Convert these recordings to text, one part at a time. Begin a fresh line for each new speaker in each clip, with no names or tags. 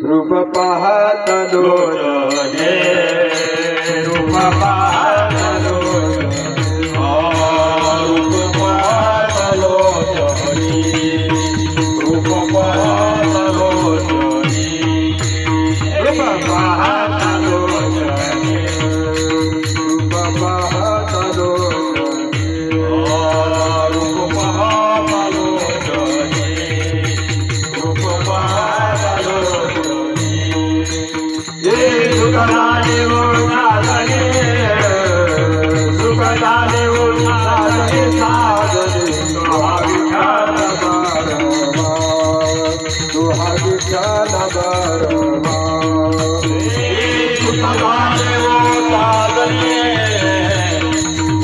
रूप पाहत लोचने रूप पाहत लोचने रूप पाहत लोचने रूप पाहत लोचने रूप पाहत लोचने रूप पाहत लोचने रूप पाहत लोचने रूप पाहत लोचने सुखदाने उन्नादने सुखदाने उन्नादने साधने तुहा विठ्ठल बरमा सुखदाने उन्नादने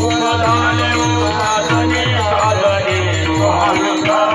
सुखदाने उन्नादने साधने तुहा विठ्ठल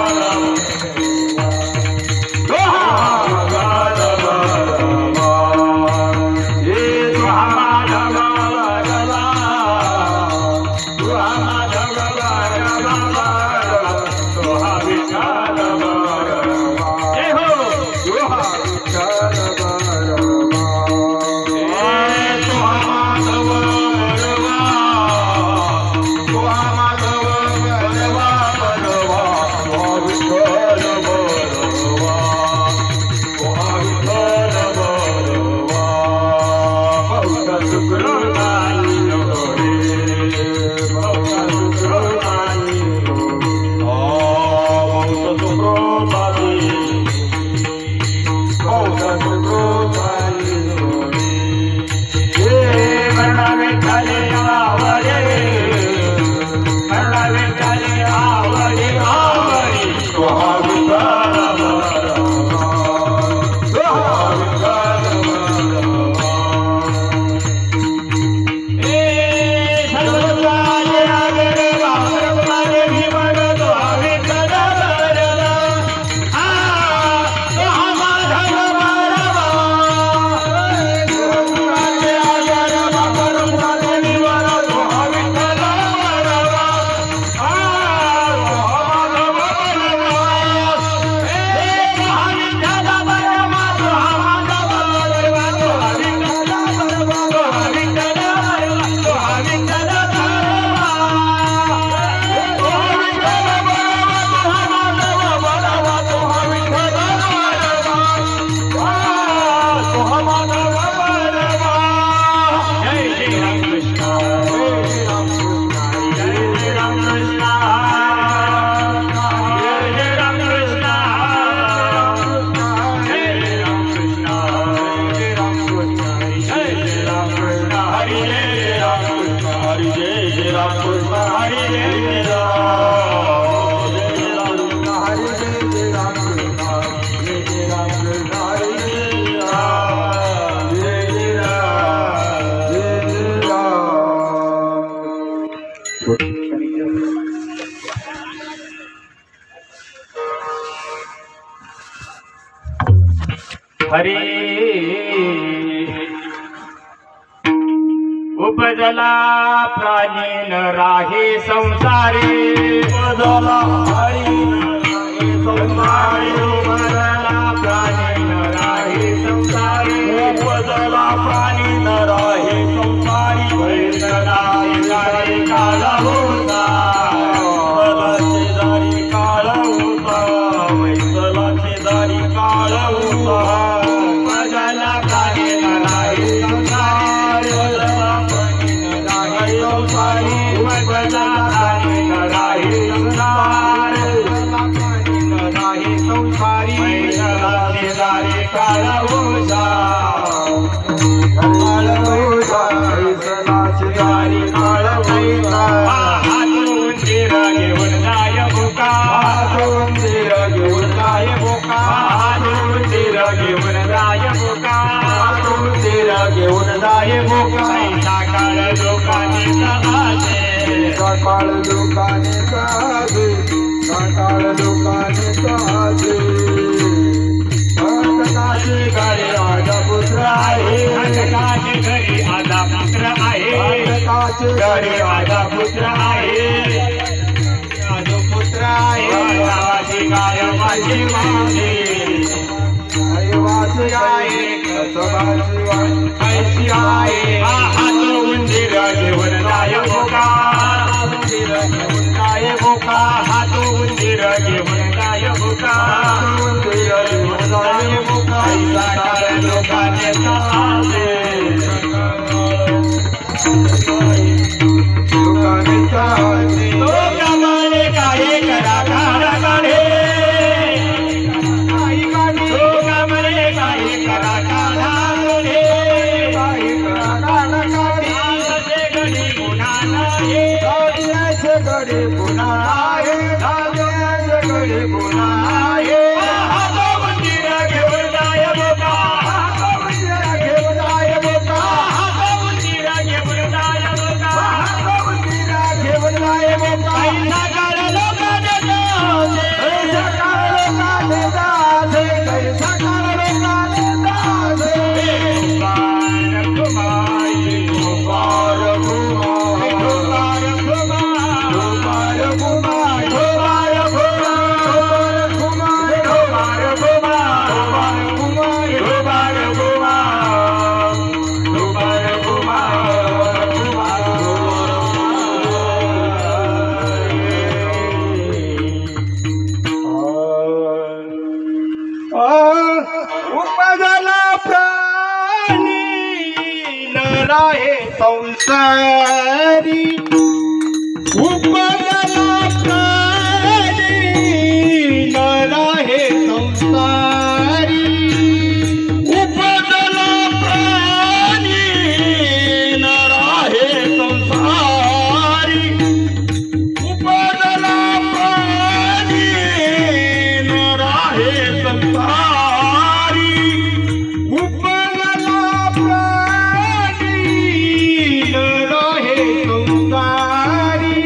हरी उपजला प्राणी न राही संसारी उपजला प्राणी उपजला प्राणी न राही संसारी उपजला प्राणी न राही संसारी वैतनाई गाडी काळ होता शेजारी काळ होता वैतलाची दारी काळ होता
सकाळ दुकाने साजे सकाळ दुकाने साजे काचे घरी आजा पुत्र आहे
काचे घरी आजा पुत्र आहे
काचे
घरी आजा पुत्र आहे आजो पुत्र आहे गावाची गाय माझी माझी
ऐसी आहे कसबाची वाट ऐसी आहे
हात उंदीर घेऊन जाय बोका
उंदीर घेऊन जाय बोका
हात उंदीर घेऊन जाय बोका
उंदीर घेऊन जाय बोका
ऐसा काळ लोकांचे चालले
लोकांनी चालते
लोकांमध्ये काय करा काढा काढे लोकांमध्ये काय करा काढा काढे असे गडी गुन्हा नाही
गडे पुन्हा आहे गडे पुन्हा आहे
हात उंदीर घेऊन जाय बोका
घेऊन जाय बोका
हात उंदीर घेऊन जाय बोका
घेऊन जाय बोका
ऐसा काळ लोकांचे चालले
उपजला प्राणी नराहे संसारी उपजला प्राणी नराहे संसारी उपजला प्राणी नराहे संसारी उपजला प्राणी नराहे संसारी उपजला प्राणी नराहे संसारी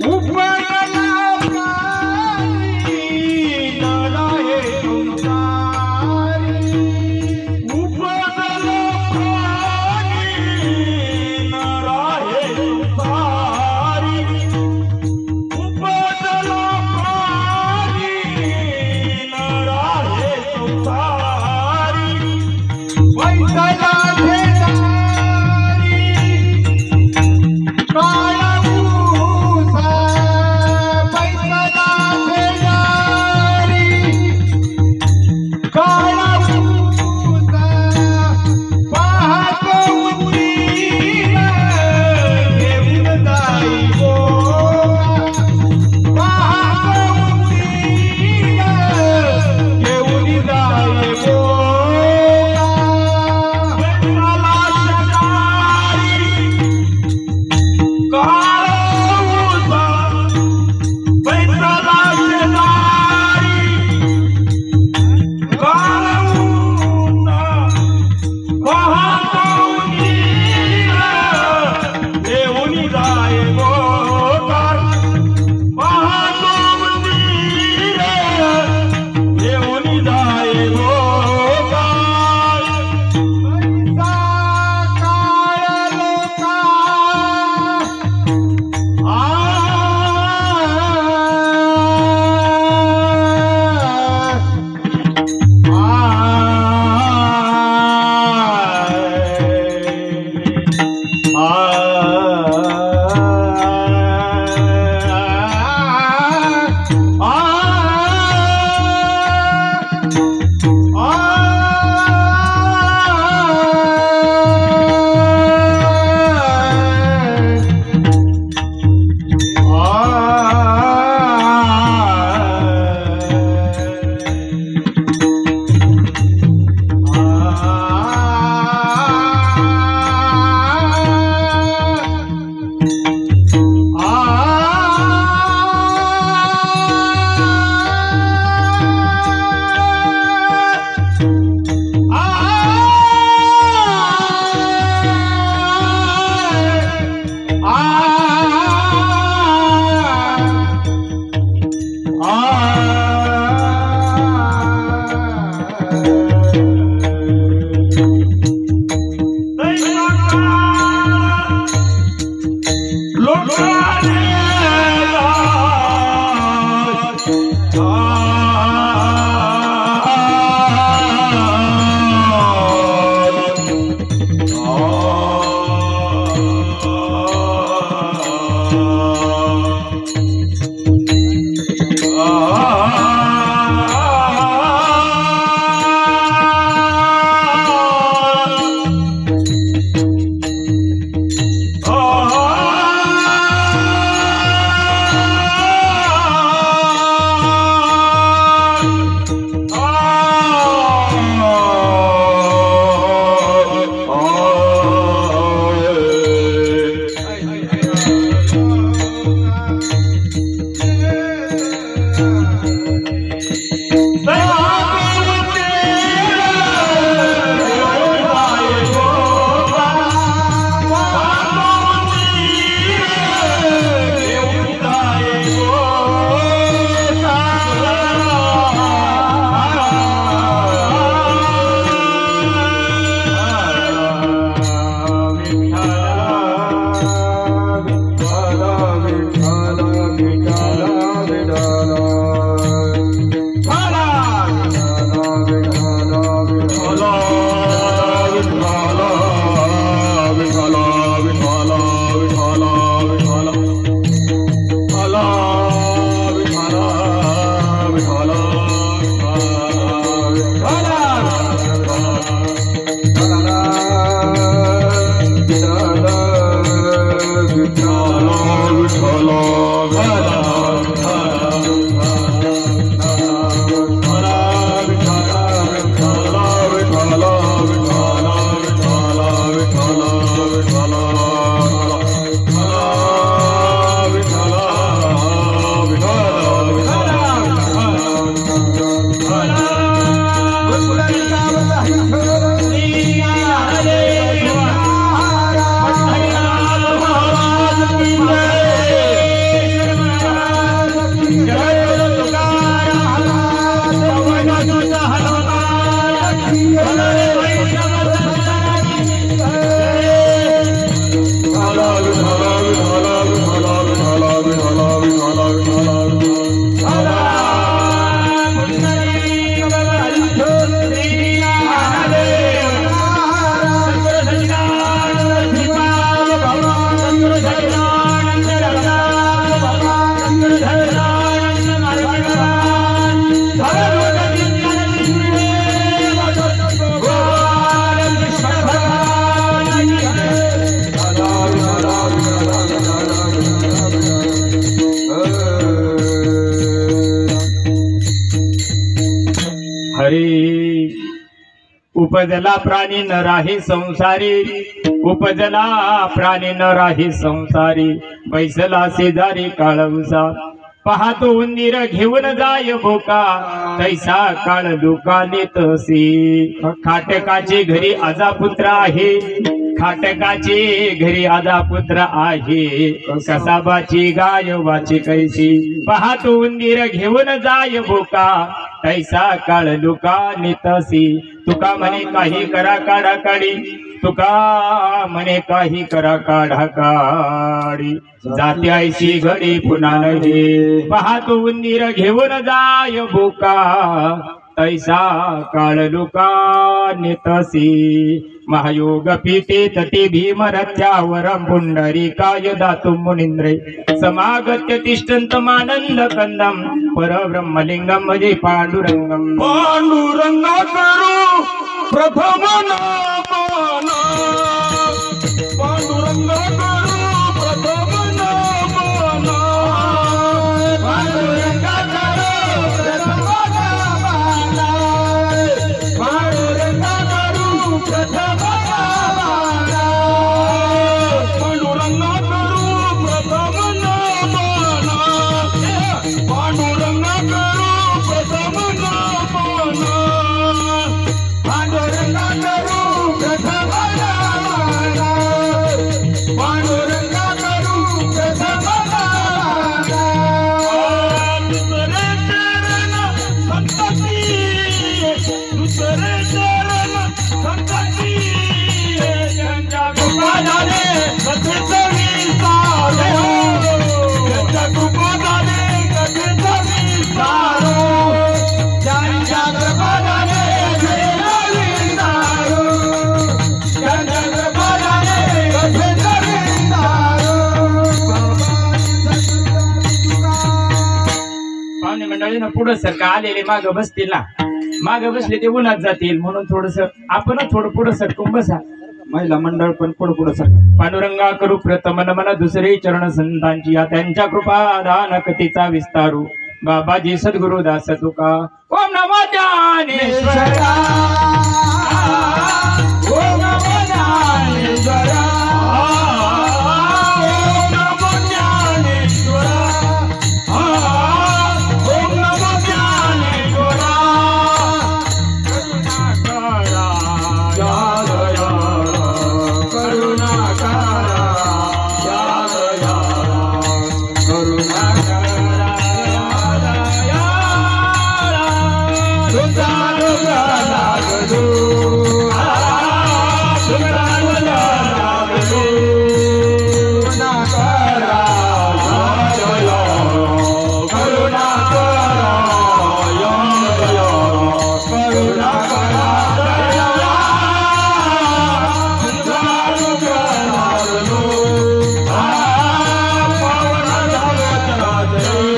उपजला
उपजला प्राणी न राही संसारी, उपजला प्राणी न राही संसारी, बैसला शेजारी काळवसा, पाहतो उंदीर घेऊन जाय भोका, तैसा काळ दुकाने तसी. खाटकाचे घरी आजा पुत्र आहे, खाटकाचे घरी आजा पुत्र आहे, कसाबाची गाय वाची कैसी, पाहतो उंदीर घेऊन जाय भोका, तैसा काळ दुकाने तसी. तुका म्हणे काही करा काढा काढी, तुका म्हणे काही करा काढा काढी, जाती ऐशी घडी पुन्हा नव्हे, पाहतो उंदीर घेऊन जाय भोका, तैसा काळ लुकाने तसी. महायोग पीते तटी भीमरथ्यावरं पुंडरीकाय दातुं मुनींद्रे, समागत्य तिष्ठन्तमानंद कंदम, परब्रह्मलिंगम भजे पांडुरंगम.
पांडुरंगा करू प्रथम नामना, पांडुरंगा करू प्रथम नामना, पांडुरंगा करू प्रथम नामना, पांडुरंगा करू प्रथम नामना, पांडुरंगा करू प्रथम नामना, पांडुरंगा करू प्रथम नामना, पांडुरंगा करू प्रथम नामना, पांडुरंगा करू प्रथम नामना. दुसरे चरण संतती, दुसरे चरण संतती, त्यांच्या कृपाने कथेच विस्तार हो, त्यांच्या कृपाने कथेच विस्तार हो, त्यांच्या कृपाने कथेच विस्तार हो, त्यांच्या कृपाने कथेच विस्तार हो.
पाहुणे मंडळीनं पुढं सरका आलेले माग बसतील ना, माग बसले ते उन्हात जातील, म्हणून थोडस आपण थोडं पुढं सरकून बसा.
महिला मंडळ पण पुढे सर.
पांडुरंगा करू प्रथम नमन, दुसरे चरण संतांची, या त्यांच्या कृपा दान कथेचा विस्तारू. बाबाजी सद्गुरु दास तुका. ओम नमो ज्ञानेश्वरा,
ओम नमो ज्ञानेश्वरा, ओम नमो ज्ञानेश्वरा, ओम नमो ज्ञानेश्वरा. करुणाकरा या दया, करुणाकरा या दया, तुझा लागलो, तुझा लागलो, करुणाकरा या दया, करुणाकरा या दया, करुणाकरा दया, तुझा लागलो, पावन झालो चराचरी.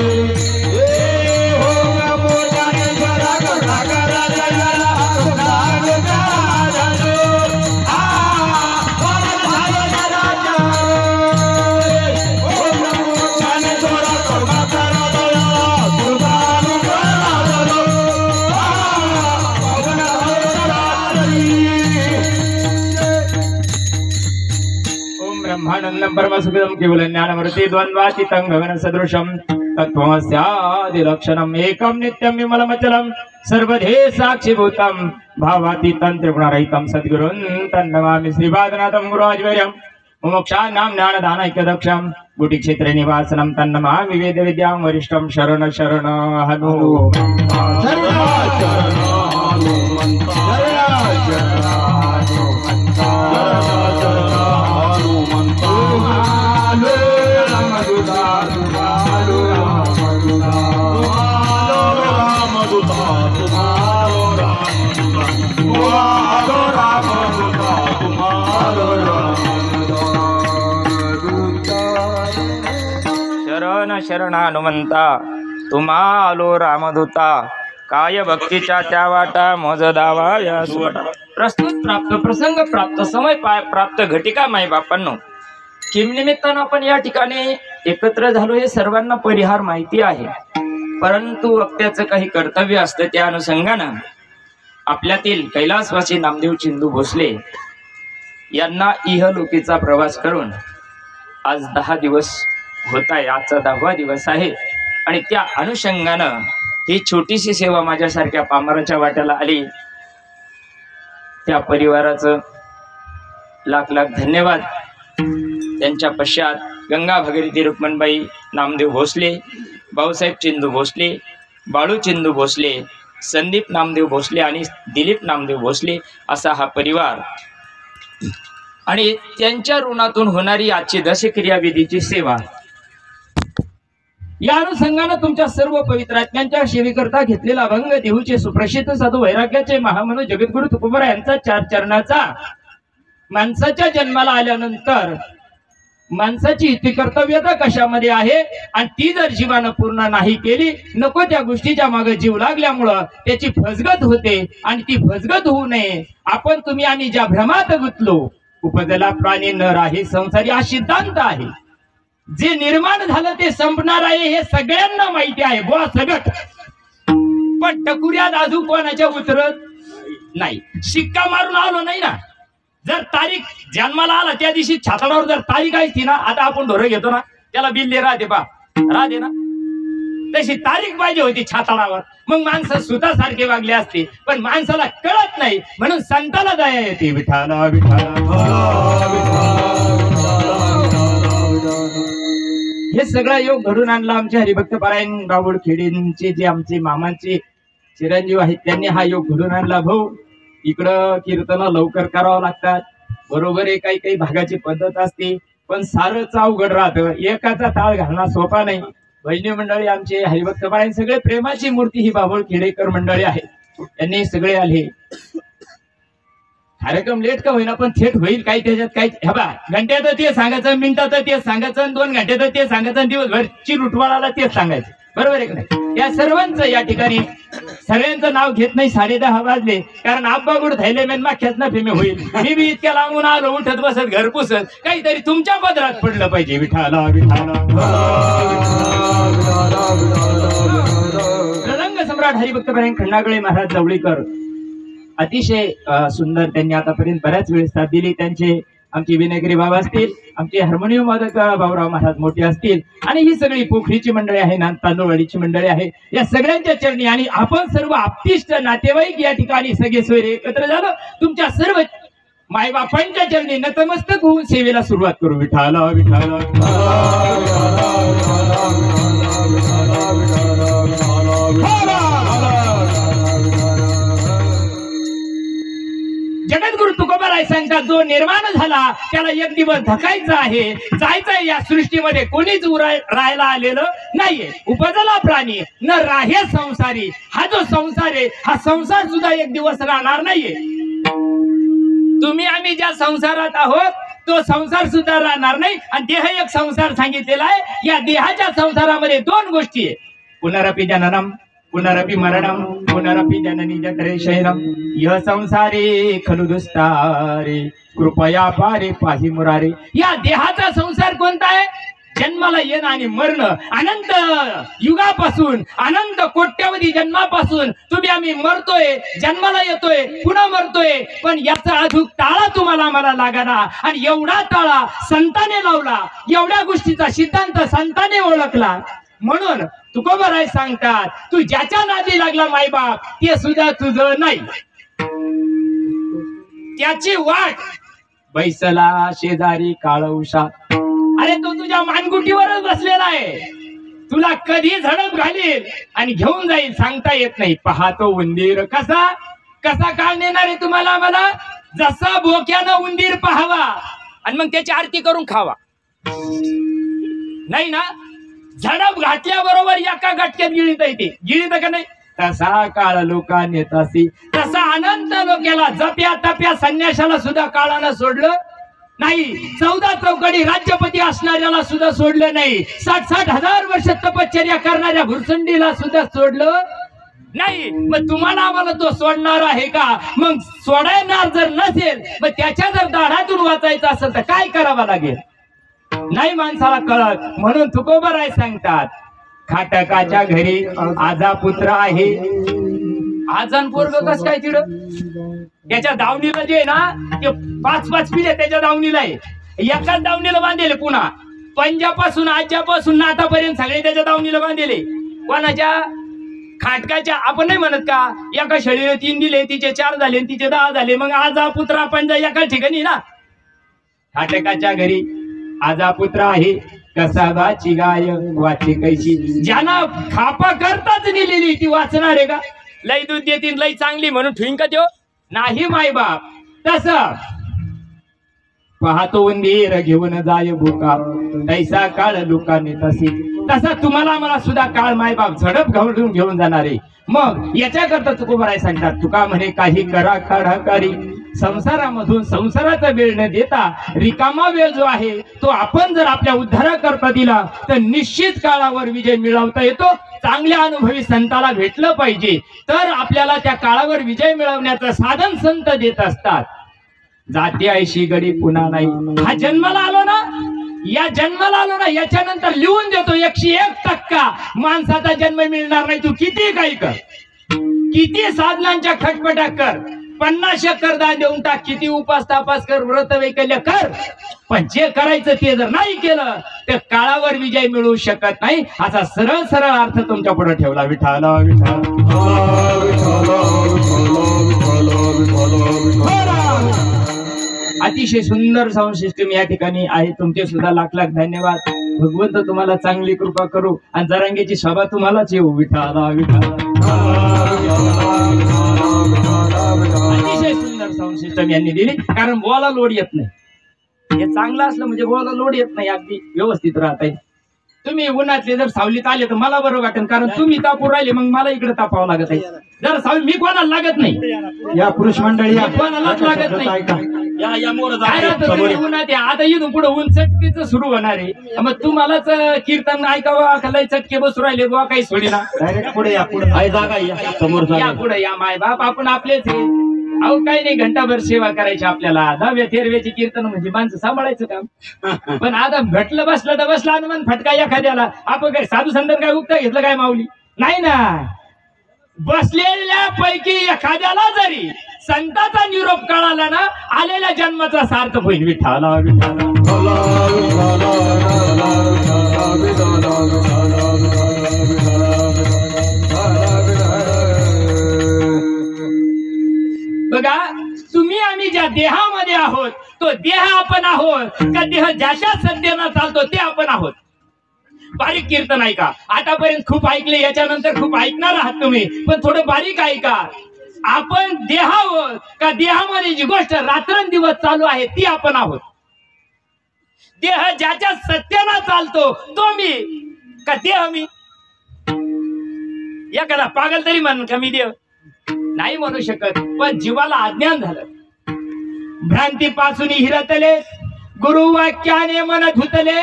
ओम नमो ज्ञानेश्वरा, करुणाकरा दया, तुझा लागलो, पावन झालो चराचरी. ओम नमो ज्ञानेश्वरा, करुणाकरा दया, तुझा लागलो, पावन झालो चराचरी.
ओम ब्रह्मानंदं परमसुखदं केवलं ज्ञानमूर्ति द्वंद्वातीतं गगन सदृशं, तत्त्वमस्यादिलक्षणम् एकं नित्यं विमलमचलं, सर्वधे साक्षिभूतं भावातीतं त्रिगुणरहितं सद्गुरुं तन्नमामि श्रीपादनाथं गुरुराजवर्यं. मुमुक्षाणां ज्ञानदानैक्यदक्षं, गुटिक्षेत्रे निवासनं तन्नमामि वेदविद्यां वरिष्ठं. शरण शरण हनुमन्ता,
शरण शरण हनुमन्ता, शरण हनुमन्ता, शरण हनुमन्ता. आलो रामदूता, आलो रामदूता, आलो रामदूता, आलो रामदूता, आलो रामदूता, आलो रामदूता.
शरण शरण हनुमंता, तुम्हा आलो रामदूता, काय भक्तीच्या त्या वाटा मोज दावा या सुवाटा. प्रस्तुत प्राप्त प्रसंग प्राप्त समय प्राप्त घटिका माई बापांनो, किम निमित्तानं आपण या ठिकाणी एकत्र झालो हे सर्वांना परिहार माहिती आहे, परंतु वक्त्याचं काही कर्तव्य असतं. त्या अनुषंगानं आपल्यातील कैलासवासी नामदेव चिंदू भोसले यांना इहलोकीचा प्रवास करून आज 10 दिवस होत आहे. आजचा 10वा दिवस आहे आणि त्या अनुषंगानं ही छोटीशी सेवा माझ्यासारख्या पामराच्या वाट्याला आली. त्या परिवाराचं लाख लाख धन्यवाद. त्यांच्या पश्चात गंगा भगीरथी रुक्मणबाई नामदेव भोसले, भाऊसाहेब चिंदू भोसले, बाळू चिंदू भोसले, संदीप नामदेव भोसले आणि दिलीप नामदेव भोसले असा हा परिवार आणि त्यांच्या ऋणातून होणारी आजची दशक्रियाविधीची सेवा. या अनुषंगानं तुमच्या सर्व पवित्र आत्म्यांच्या सेवेकरता घेतलेला अभंग देहूचे सुप्रसिद्ध साधू वैराग्याचे महामनु जगद्गुरु तुकोबरा यांचा 4 चरणाचा माणसाच्या जन्माला आल्यानंतर माणसाची इतकी कर्तव्यता कशामध्ये आहे आणि ती जर जीवानं पूर्ण नाही केली, नको त्या गोष्टीच्या मागे जीव लागल्यामुळं त्याची फसगत होते आणि ती फसगत होऊ नये. आपण तुम्ही आम्ही ज्या भ्रमात गुंतलो, उपजला प्राणी नर आहे संसारी हा सिद्धांत आहे. जे निर्माण झालं ते संपणार आहे हे सगळ्यांना माहिती आहे बुवा सगळं. पण टकुऱ्यात अजून कोणाच्या उतरत नाही. शिक्का मारून आलो नाही ना. जर तारीख जन्माला आला त्या दिवशी छाताडावर जर तारीख आहे ना, आता आपण ढोरं घेतो ना त्याला बिल्ले राहते राहते ना, तशी तारीख पाहिजे होती छाताडावर. मग माणसं सुतासारखे वागले असते. पण माणसाला कळत नाही म्हणून संताला दया येते. विठाला हे सगळा योग घडून आणला आमचे हरिभक्त पारायण बाबुळ खेडेंचे जे आमचे मामांचे चिरंजीव आहेत त्यांनी हा योग घडून आणला. भाऊ इकडं कीर्तन लवकर करावं लागतात, बरोबर आहे. काही काही भागाची पद्धत असते पण सारंच अवघड राहतं. एकाचा ताळ घालणं सोपा नाही. भजनी मंडळी आमचे हरिभक्त पारायण सगळे प्रेमाची मूर्ती ही बाबुळ खेडेकर मंडळी आहे. त्यांनी सगळे आले. कार्यक्रम लेट का होईना पण थेट होईल. काही त्याच्यात काही हबा घंट्यात ते सांगायचं, मिनिटात ते सांगायचं, 2 घंट्यात ते सांगायचं, दिवसभरची रुटवाळाला तेच सांगायचं. बरोबर आहे का नाही? या सर्वांचं या ठिकाणी सगळ्यांचं नाव घेत नाही. 10:30 वाजले कारण आब्बा गुड थायले मेन माख्याच ना फेमे होईल. मी बी इतक्या लांबून आलो, उठत बसत घर पुसत काहीतरी तुमच्या पदरात पडलं पाहिजे. विठाला विठाला रंग सम्राट हरिभक्त पारायण खंडागळे महाराज जवळीकर अतिशय सुंदर त्यांनी आतापर्यंत बऱ्याच वेळेस साथ दिली. त्यांचे आमचे विनयगिरी बाबा असतील, आमचे हार्मोनियम वादक बाबूराव महाराज मोठे असतील आणि ही सगळी पोखरीची मंडळी आहे, तांदूळवाडीची मंडळी आहे. या सगळ्यांच्या चरणी आणि आपण सर्व आप्तिष्ट नातेवाईक या ठिकाणी सगळे सोयरे एकत्र झालो. तुमच्या सर्व मायबापांच्या चरणी नतमस्तक होऊन सेवेला सुरुवात करू. विठाला विठाला जगद्गुरु तुकोबाराय सांगतात, जो निर्माण झाला त्याला एक दिवस धकायचा आहे, जायचंय. या सृष्टीमध्ये कोणीच राहायला आलेलं नाहीये. उपजला प्राणी न राहे संसारी. हा जो संसार आहे हा संसार सुद्धा एक दिवस राहणार नाहीये. तुम्ही आम्ही ज्या संसारात आहोत तो संसार सुद्धा राहणार नाही. आणि देह एक संसार सांगितलेला आहे. या देहाच्या संसारामध्ये 2 गोष्टी आहे. पुनरपि जननम पुनरपि मरणम पुनरपि जननी जठरे शयनम यह संसारे खलु दुस्तारे कृपया पारे पाहि मुरारे. या देहाचा संसार कोणता आहे? जन्माला येणं आणि मरणं. अनंत युगापासून अनंत कोट्यावधी जन्मापासून तुम्ही आम्ही मरतोय, जन्माला येतोय, पुन्हा मरतोय. पण याचा अजून ताळा तुम्हाला आम्हाला लागाना. आणि एवढा ताळा संताने लावला, एवढ्या गोष्टीचा सिद्धांत संताने ओळखला. म्हणून तुकोबाराय सांगतात, तू ज्याच्या नादी लागला मायबाप ते सुद्धा तुझं नाही. त्याची वाट बैसला शेजारी काळवशा. अरे तो तुझ्या मानगुटीवरच बसलेला आहे. तुला कधी झडप घालील आणि घेऊन जाईल सांगता येत नाही. पाहतो उंदीर कसा कसा काळ नेणार आहे तुम्हाला मला. जसा बोक्यानं उंदीर पाहावा आणि मग त्याची आरती करून खावा, नाही ना. झडप घातल्याबरोबर एका गटक्यात गिळीत येते. गिळीत का नाही? तसा काळ लोका नेतासी. तसा अनंत लोकाला जप्या तप्या संन्याशाला सुद्धा काळानं सोडलं नाही. 14 चौकडी राज्यपती असणाऱ्याला सुद्धा सोडलं नाही. 60-60 हजार वर्ष तपश्चर्या करणाऱ्या भुरसंडीला सुद्धा सोडलं नाही. मग तुम्हाला आम्हाला तो सोडणार आहे का? मग सोडणार जर नसेल मग त्याच्या जर दाढातून वाचायचं असेल तर काय करावं लागेल? नाही माणसाला कळत. म्हणून तुकोबाराय सांगतात, खाटकाच्या घरी आजा पुत्र आहे. आजान पोरग कस काय तिड त्याच्या दावणीला जे आहे ना ते 5-5 पिढ्या त्याच्या दावणीला आहे. एकाच दावणीला बांधलेले पुन्हा पंजापासून आज्यापासून आतापर्यंत सगळे त्याच्या दावणीला बांधलेले. कोणाच्या खाटकाच्या आपण नाही म्हणत का एका शेळीने 3 दिले तिचे 4 झाले तिचे 10 झाले. मग आजा पुत्रा पंजा एका ठिकाणी ना. खाटकाच्या घरी आजा पुत्र आहे कसाबाची गाय वाचे कैशी. ज्यांना खापा करताच नेलेली ती वाचणार आहे का? लई दूध देतील लई चांगली म्हणून ठेवीन का त्यो? नाही मायबाप. तस पाहतो उंदीर घेऊन जाय भुका तैसा काळ लोकांनी तशी. तसा तुम्हाला मला सुद्धा काळ मायबाप झडप घालून घेऊन जाणार आहे. मग याच्याकरता तुकोबाराय सांगतात तुका म्हणे काही करा काढाकारी संसारामधून संसाराचा वेळ न देता रिकामा वेळ जो आहे तो आपण जर आपल्या उद्धाराकरता दिला तर निश्चित काळावर विजय मिळवता येतो. चांगल्या अनुभवी संताला भेटलं पाहिजे तर आपल्याला त्या काळावर विजय मिळवण्याचं साधन संत देत असतात. जाती ऐशी गडी पुन्हा नाही. हा जन्माला आलो ना या जन्माला आलो ना याच्यानंतर लिहून देतो 101% माणसाचा जन्म मिळणार नाही. तू किती काही कर किती साधनांच्या खटपटा कर 50 एकर दान देऊन टाक किती उपास तापास कर व्रत वैकल्य कर पण जे करायचं ते जर नाही केलं तर काळावर विजय मिळू शकत नाही. असा सरळ सरळ अर्थ तुमच्या पुढे ठेवला. विठाला अतिशय सुंदर साऊंड सिस्टीम या ठिकाणी आहे. तुमचे सुद्धा लाख लाख धन्यवाद. भगवंत तुम्हाला चांगली कृपा करू आणि जरांगेची सभा तुम्हालाच येऊ. विठाला विठाला. अतिशय सुंदर साऊंड सिस्टम यांनी दिली कारण बोला लोड येत नाही. हे चांगलं असलं म्हणजे बोला लोड येत नाही. अगदी व्यवस्थित राहत आहे. तुम्ही उन्हातले जर सावलीत आले तर मला बरं वाटेल कारण तुम्ही तापू राहिले मग मला इकडे तापावं लागत आहे. जर सावली मी कोणाला लागत नाही या पुरुष मंडळी कोणालाच लागत नाही. उन्हात आता इथून पुढे ऊन चटकीच सुरू होणार आहे. मग तुम्हालाच कीर्तन ऐकावं लय चटके बसू राहिले बुवा काही सोडीना. पुढे या पुढे जागा या समोर या पुढे या माय बाप आपण आपलेच आहे. अहो काही नाही घंटाभर सेवा करायची आपल्याला. 10व्या 13व्याची कीर्तन म्हणजे माणसं सांभाळायचं काम. पण आता भेटलं बसलं तर बसला आणि मन फटका एखाद्याला आपण काय साधू संतान काय उगता घेतलं काय माऊली नाही ना. बसलेल्या पैकी एखाद्याला जरी संताचा निरोप कळाला ना आलेल्या जन्माचा सार्थ होईल. विठाला बघा तुम्ही आम्ही ज्या देहामध्ये आहोत तो देह आपण आहोत का देह ज्याच्या सध्यानं चालतो ते आपण आहोत. बारीक कीर्तन ऐका. आतापर्यंत खूप ऐकले याच्यानंतर खूप ऐकणार आहात तुम्ही पण थोडं बारीक ऐका. आपण देह आहोत का देहामध्ये जी गोष्ट रात्रंदिवस चालू आहे ती आपण आहोत. देह ज्याच्या सत्यानं चालतो तो मी का देह मी. एखादा पागल तरी म्हण का मी देह नाही म्हणू शकत. पण जीवाला अज्ञान झालं. भ्रांतीपासून हिरतले गुरुवाक्याने मन धुतले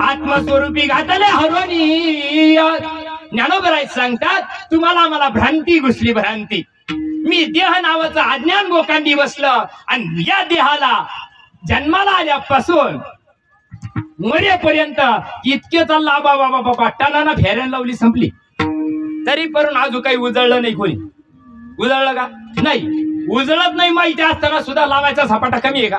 आत्मस्वरूपी घातले हरोनी. ज्ञानोबराय सांगतात तुम्हाला मला भ्रांती घुसली. भ्रांती मी देह नावाचं अज्ञान गोकांडी बसलं आणि या देहाला जन्माला आल्यापासून मरेपर्यंत इतके चालला बाबा बाबा बाबा टाणाना फेऱ्यान लावली संपली. तरी पण अजून काही उजळलं नाही. कोणी उजळलं का नाही. उजळत नाही माहिती असताना सुद्धा लावायचा सपाटा कमी आहे का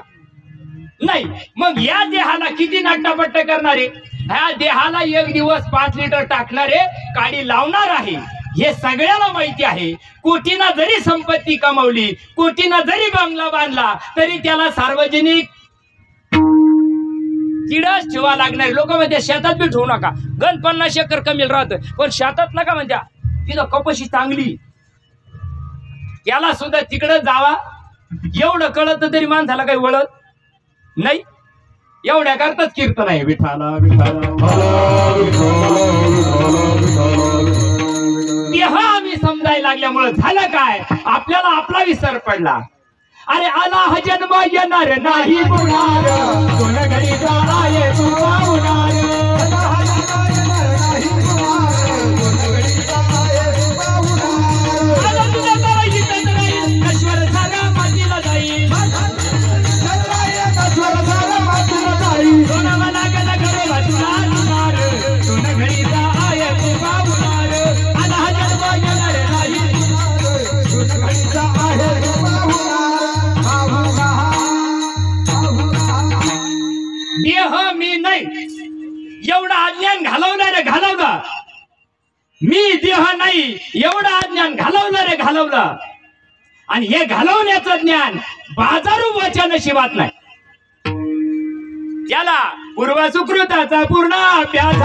नाही. मग या देहाला किती नाट्टापट्ट करणारे. ह्या देहाला 1 दिवस 5 लिटर टाकणारे काडी लावणार आहे हे सगळ्याला माहिती आहे. कोटीना जरी संपत्ती कमावली कोटीना जरी बंगला बांधला तरी त्याला सार्वजनिक तिडच ठेवा लागणारे. लोक म्हणजे शेतात बी ठेवू नका. गण 50 एकर कमी राहत पण शेतात नका म्हणजे तिथं कपाशी चांगली याला सुद्धा तिकडं जावा. एवढं कळत तरी माणसाला काही वळत नाही. एवढ्या करताच कीर्तन आहे. विठाला देह आम्ही समजायला लागल्यामुळे झालं काय आपल्याला आपला विसर पडला. अरे आला हा जन्म येणार नाही पुणार. दोन घडी जाणार नाही एवढं अज्ञान घालवलं रे घालवलं. आणि हे घालवण्याचं ज्ञान बाजारू वचनशिवात नाही. त्याला पूर्व सुकृताचा पूर्ण अभ्यास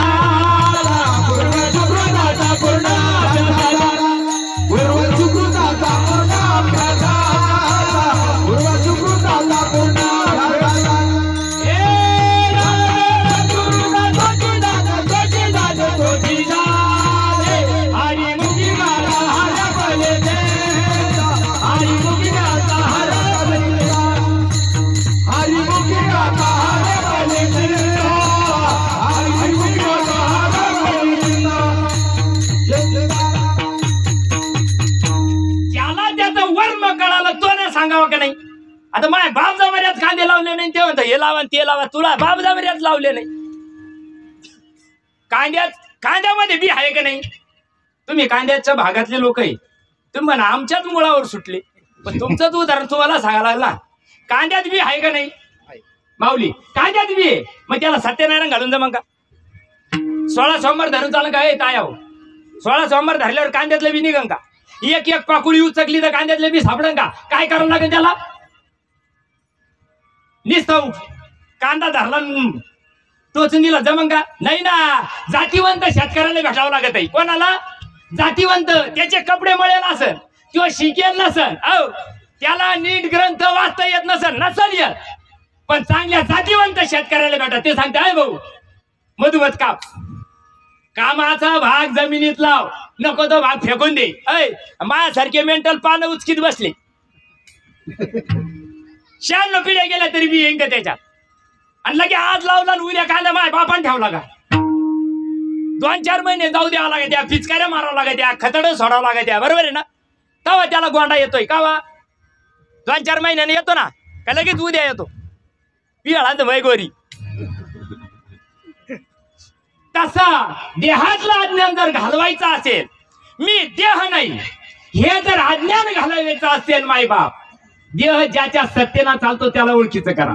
सांगावं का नाही. आता माझ्या बाप जमान्यात कांदे लावले नाही ते म्हणतो हे लावा ते लावा. तुला बाप जमान्यात लावले नाही. कांद्यामध्ये बी आहे का नाही. तुम्ही कांद्याच्या भागातले लोक आहे तुम्ही म्हणा आमच्याच मुळावर सुटले. पण तुमचंच उदाहरण तुम्हाला सांगायला लागला. कांद्यात बी आहे का नाही माऊली. कांद्यात बी आहे मग त्याला सत्यनारायण घालून जमा का. 16 सोमवार धरून चालू का तायाव. 16 सोमवार धरल्यावर कांद्यातलं बी निघन का. एक एक पाकुळी उचकली तर कांद्यातले बी सापडन का. काय करावं लागेल त्याला. निसतं कांदा धरला टोचून दिला जमन का नाही ना. जातीवंत शेतकऱ्याला भेटावं लागत आहे. कोणाला जातीवंत. त्याचे कपडे मळेल असेल किंवा शिकेल नसेल त्याला नीट ग्रंथ वाचता येत नसेल येत. पण चांगल्या जातीवंत शेतकऱ्याला भेटा. ते सांगते आहे भाऊ मधुमत काप. कामाचा भाग जमिनीत लाव नको तो भाग फेकून दे. माझ्यासारखे मेंटल पानं उचकीत बसले 96 पिढ्या गेल्या तरी बी येईन का त्याच्यात. आणि लगे आज लावला उद्या कांदा माय बापान ठेवला का. 2-4 महिने जाऊ द्यावं लागत त्या. पिचकाऱ्या मारावं लागत त्या. खतडं सोडावं लागत त्या. बरोबर आहे ना. तेव्हा त्याला गोंडा येतोय कावा. 2-4 महिन्याने येतो ना का लगेच उद्या येतो. पिळा वैगोरी. तसा देहातलं अज्ञान जर घालवायचं असेल मी देह नाही हे जर अज्ञान घालवायचं असेल मायबाप देह ज्याच्या सत्तेना चालतो त्याला ओळखीचं करा.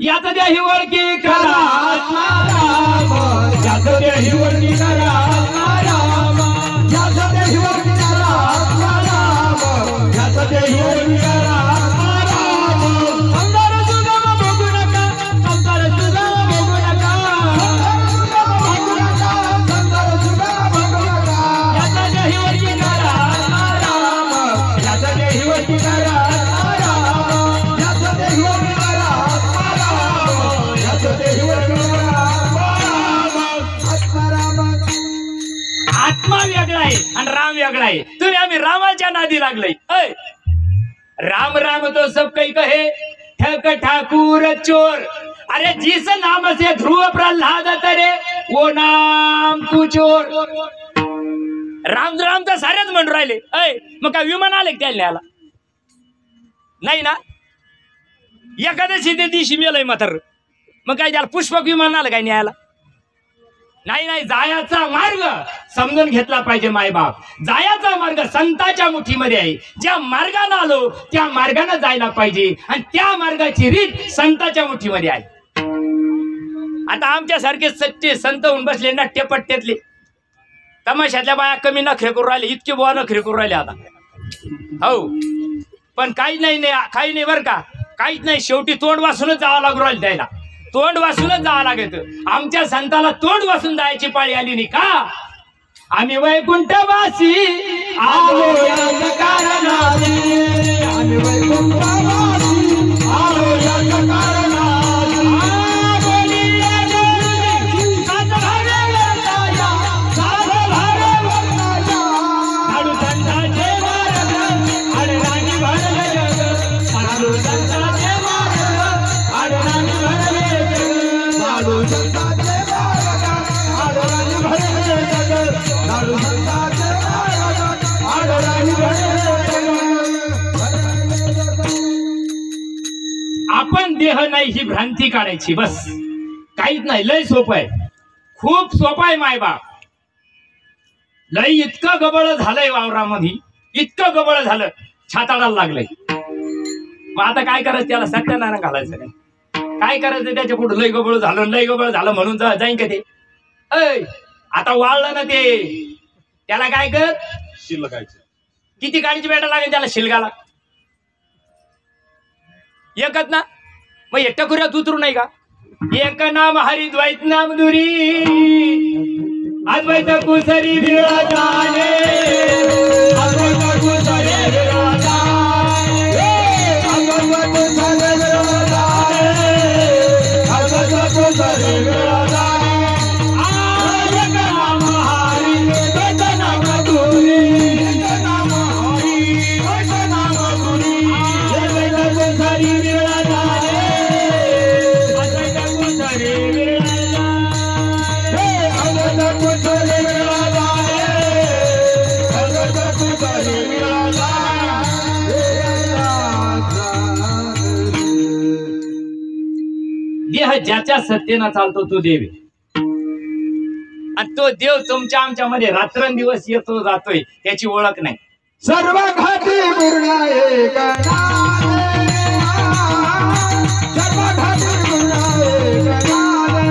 याचं देही ओळखी करा. याचं देही ओळखी करा. याचं देही ओळखी करा. याचं देही ओळखी करा. आत्मा वेगळा आहे आणि राम वेगळा आहे. तुम्ही आम्ही रामाच्या नादी लागलोय. राम राम तो सब काही कहे ठक ठाकूर चोर. अरे जिस नाम से ध्रुव प्रल्हाद करे वो नाम तू चोर. राम राम तर सारेच म्हणून राहिले. मग काय विमान आले त्याला न्यायला नाही ना. एखाद्या दिवशी मेलय म्हातार मग काय त्याला पुष्पक विमान आलं काय न्यायला नाही. नाही जायाचा मार्ग समजून घेतला पाहिजे मायबाप. जायाचा मार्ग संताच्या मुठीमध्ये आहे. ज्या मार्गाने आलो त्या मार्गाने जायला पाहिजे आणि त्या मार्गाची रीत संताच्या मुठीमध्ये आहे. आता आमच्यासारखे सच्चे संत होऊन बसले नाट्यपट्ट्यातले तमाशातल्या बाया कमी नखरे करून राहिले. इतके बुवा नखरे करून राहिले आता. हो पण काही नाही काही नाही बरं का. काहीच नाही. शेवटी तोंड वाचूनच जावं लागू राहिलं त्याला. तोंड वाचूनच जावं लागत. आमच्या संताला तोंड वाचून जायची पाळी आली नाही का. आम्ही वैकुंठवासी आलो याच्या कारणाने. आम्ही वैकुंठवासी आलो याच्या कारणाने. आपण देह नाही ही भ्रांती काढायची बस. काहीच नाही. लय सोपं आहे. खूप सोपं आहे मायबाप. लय इतकं गबळ झालंय वावरामध्ये. इतकं गबळ झालं छाताडाला लागलंय. मग आता काय करायचं त्याला सत्यनारायण घालायचं काय. काय करायचं त्याच्या पुढे लय गबळ झालं म्हणून जाईन का ते. आता वाळलं ना ते, त्याला काय कर,
शिल्लकायचं.
किती काळीची बेटा लागेल त्याला शिलगाला? एकच ना, मग एकट्या खुऱ्यात उतरू नाही का? एक नाम हरिद्वैत नाम दुरी, अद्वैत कुसरी विराजाने, अद्वैत कुसरी विराजाने, अद्वैत कुसरी विराजाने, अद्वैत कुसरी विराजाने. एक नाम हरिद्वैत नाम दुरी, एक नाम हरिद्वैत नाम दुरी, अद्वैत कुसरी विराजाने, अद्वैत कुसरी विराजाने, अद्वैत कुसरी विराजाने, अद्वैत कुसरी विराजाने. देह ज्याच्या सत्तेनं चालतो तो देव आहे. आणि तो देव तुमच्या आमच्या मध्ये रात्रंदिवस येतो जातोय, त्याची ओळख नाही.
सर्व घाटी गुरुनाये गणाने, सर्व घाटी गुरुनाये गणाने,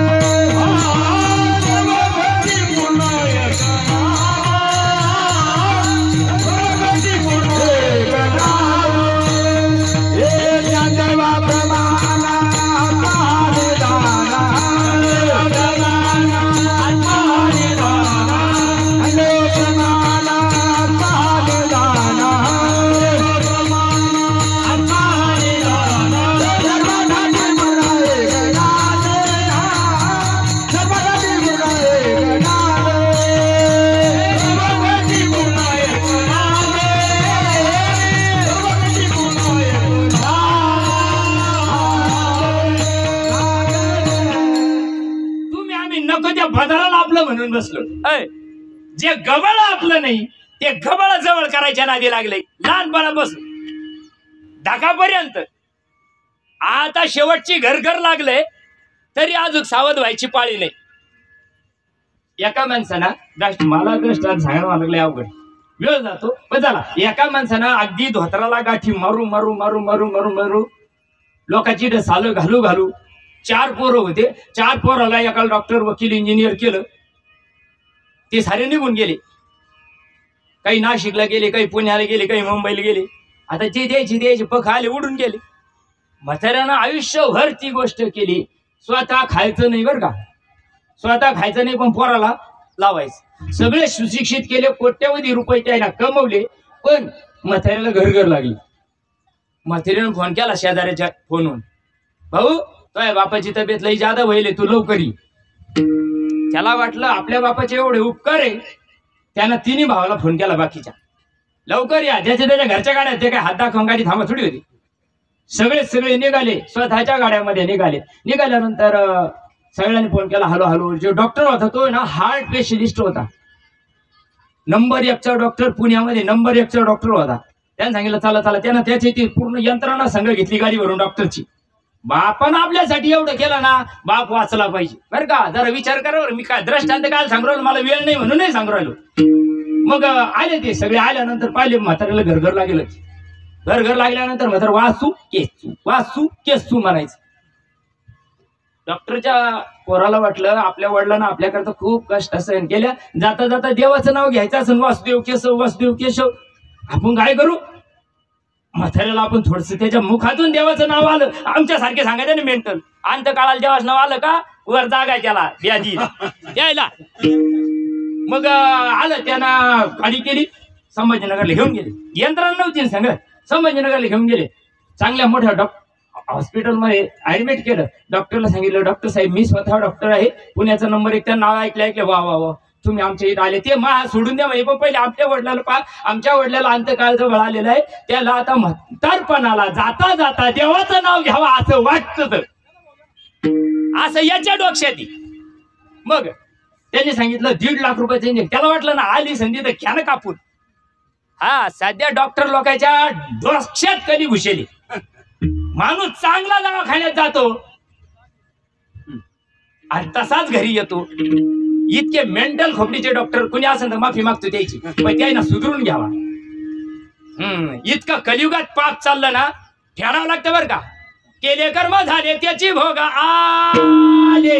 सर्व घाटी गुरुनाये गणाने, सर्व घाटी गुरुनाये गणाने. हे ज्ञानदेवा प्रमाणा आत्माने दाना, आत्माने दाना, अने प्रमाणा आत्माने दाना, आत्माने दाना. सर्व घाटी गुरुनाये गणाने, सर्व घाटी गुरुनाये गणाने, सर्व घाटी गुरुनाये गणाने, सर्व घाटी गुरुनाये गणाने.
तुम्ही आम्ही नको त्या भदाराला आपलं म्हणून बसलो. जे गबळ आपलं नाही ते गबळ जवळ करायच्या नादी लागले लहानपणापासून ढाकापर्यंत. आता शेवटची घर घर लागले तरी अजून सावध व्हायची पाळी नाही. एका माणसानं मला कष्ट सांगायला लागले, अवघड वेळ जातो पण झाला. एका माणसानं अगदी धोत्राला गाठी मारू मारू मारू मारू मारू मारू लोकांची सालं घालू घालू 4 पोरं होते. 4 पोराला एका डॉक्टर वकील इंजिनियर केलं. ते सारे निघून गेले. काही नाशिकला गेले, काही पुण्याला गेले, काही मुंबईला गेले. आता जे द्यायचे पख आले उडून गेले. म्हाताऱ्यानं आयुष्यभर ती गोष्ट केली. स्वतः खायचं नाही बरं का, स्वतः खायचं नाही पण पोराला लावायचं. सगळे सुशिक्षित केले, कोट्यवधी रुपये त्याला कमवले, पण म्हाताऱ्याला घरघर लागली. म्हाताऱ्यानं फोन केला शेजाऱ्याच्या फोनवरून, भाऊ तुझ्या बापाची तब्येत लई जादा व्हायले, तू लवकर ये. त्याला वाटलं आपल्या बापाचे एवढे उपकार आहे, त्यानं 3 भावाला फोन केला बाकीच्या, लवकर या. ज्याच्या त्याच्या घरच्या गाड्या, ते काय हात दाखवून गाडी थांबा थोडी होती. सगळे निघाले, स्वतःच्या गाड्यामध्ये निघाले. निघाल्यानंतर सगळ्यांनी फोन केला, हॅलो हॅलो. जो डॉक्टर होता तो ना हार्ट स्पेशलिस्ट होता, नंबर 1चा डॉक्टर, पुण्यामध्ये नंबर 1चा डॉक्टर होता. त्यानं सांगितलं चला चला. त्यानं त्याची ती पूर्ण यंत्रणा संघ घेतली गाडीवरून डॉक्टरची. बापानं आपल्यासाठी एवढं केलं ना, बाप वाचला पाहिजे बरं का. जरा विचार करा बरं. मी काय दृष्टांत काय सांगू राहिलो, मला वेळ नाही म्हणून नाही सांगू राहिलो. मग आले ते सगळे. आल्यानंतर पाहिले म्हाताऱ्याला घरघर लागेलच. घरघर लागल्यानंतर म्हातारा वासू केसू म्हणायचं. डॉक्टरच्या पोराला वाटलं आपल्या वडिलांना आपल्याकरता खूप कष्ट सहन केल्या, जाता जाता देवाचं नाव घ्यायचं असं, वासुदेव केशव. आपण काय करू, म्हाताऱ्याला आपण थोडस त्याच्या मुखातून देवाचं नाव आलं, आमच्यासारखे सांगायचं ना मेंटल, अंत काळाला देवाचं नाव आलं का वर जागाय त्याला व्याधी यायला. मग आलं, त्यानं गाडी केली, संभाजीनगरला घेऊन गेले. यंत्रणा नव्हती सांगत, संभाजीनगरला घेऊन गेले. चांगल्या मोठ्या हॉस्पिटलमध्ये ऍडमिट केलं. डॉक्टरला सांगितलं, डॉक्टर साहेब मी स्वतः डॉक्टर आहे, पुण्याचा नंबर 1 त्या नाव ऐकलं. वा वा वा, तुम्ही आमच्या इथे आले, ते सोडून द्या. पण पहिले आपल्या वडिलाला आमच्या वडिलाला अंतकाळ जवळ आलेला आहे, त्याला आता म्हातारपणाला जाता जाता देवाचं नाव घ्यावं असं वाटतं, असं याच्या डोक्यात. मग त्यांनी सांगितलं 1.5 लाख रुपयाचं इंजेक्शन. त्याला वाटलं ना आली संधी तर घ्या ना कापून. हा, सध्या डॉक्टर लोकांच्या डोक्यात कधी घुसेली. माणूस चांगला दवाखान्यात जातो आणि तसाच घरी येतो. इतके मेंटल खोपडीचे डॉक्टर कुणी असेल तर माफी मागतो त्याची, पण त्याला सुधरून घ्यावा. इतकं कलियुगात पाप चाललं ना, फेडावं लागतं बरं का. केले कर्म झाले त्याची भोग आले,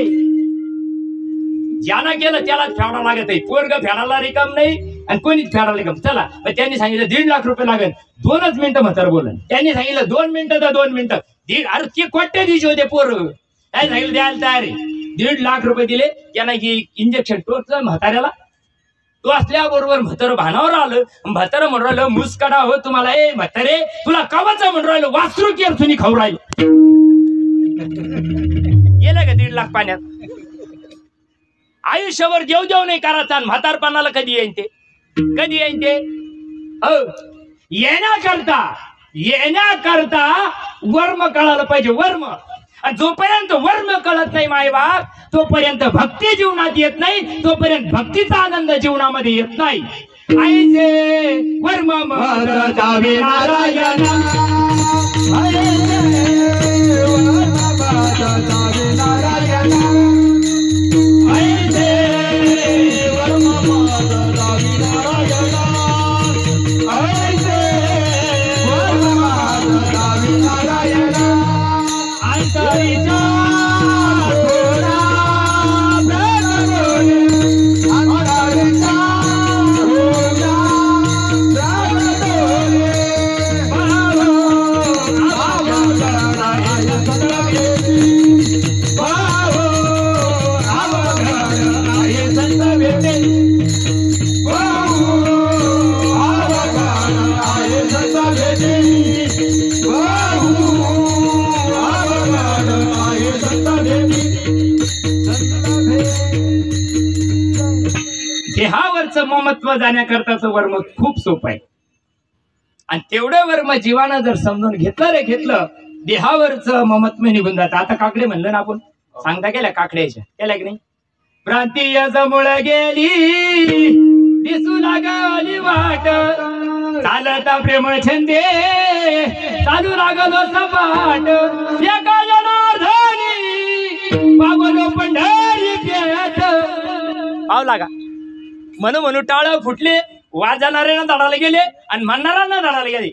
ज्याला गेलं त्यालाच फेडा लागत आहे. पोरग फेडायला रिकाम नाही आणि कोणीच फेडायला रिकाम. चला मग त्यांनी सांगितलं 1.5 लाख रुपये लागेल. 2च मिनिटं म्हातारं बोलन. त्यांनी सांगितलं 2 मिनिटं तर 2 मिनिटं. अरे ते कोट्या दिवशी होते पोरं. काय सांगितलं द्यायला तयार आहे. 1.5 लाख रुपये दिले. त्यांना इंजेक्शन टोचलं म्हाताऱ्याला. तो असल्याबरोबर म्हातारं भानावर आलं. म्हातारं म्हणून राहिलं मुसकडा हो तुम्हाला. ए म्हातारे तुला कवाचं म्हणून राहिलं वासरू केरसुनी खाऊ राहिलं. गेलं का 1.5 लाख पाण्यात. आयुष्यभर जेव जेव नाही करायचा. म्हातारपणाला कधी येईन ते. कधी येईन ते. येण्याकरता वर्म कळालं पाहिजे. वर्म. जोपर्यंत वर्म कळत नाही मायबाप तोपर्यंत भक्ती जीवनात येत नाही. तोपर्यंत भक्तीचा आनंद जीवनामध्ये येत नाही. आईचे वर्म जावे नारायण. देहावरचं ममत्व जाण्याकरताचं वर्म खूप सोपं आहे. आणि तेवढं वर्म जीवानं जर समजून घेतलं देहावरचं ममत्व निघून जातं. आता काकडे म्हणलं ना आपण. सांगता गेल्या काकड्याच्या केल्या की नाही. प्रांतीय जमुळ गेली दिसू लागली वाट. चालता प्रेम छंदे चालू लागलो सपाट. एका जनार्दनी पावलो पंढरी पेट. पावला का म्हणून टाळ फुटले. वाजणाऱ्यांना दडाला गेले आणि म्हणणाऱ्यांना दडाला गेले.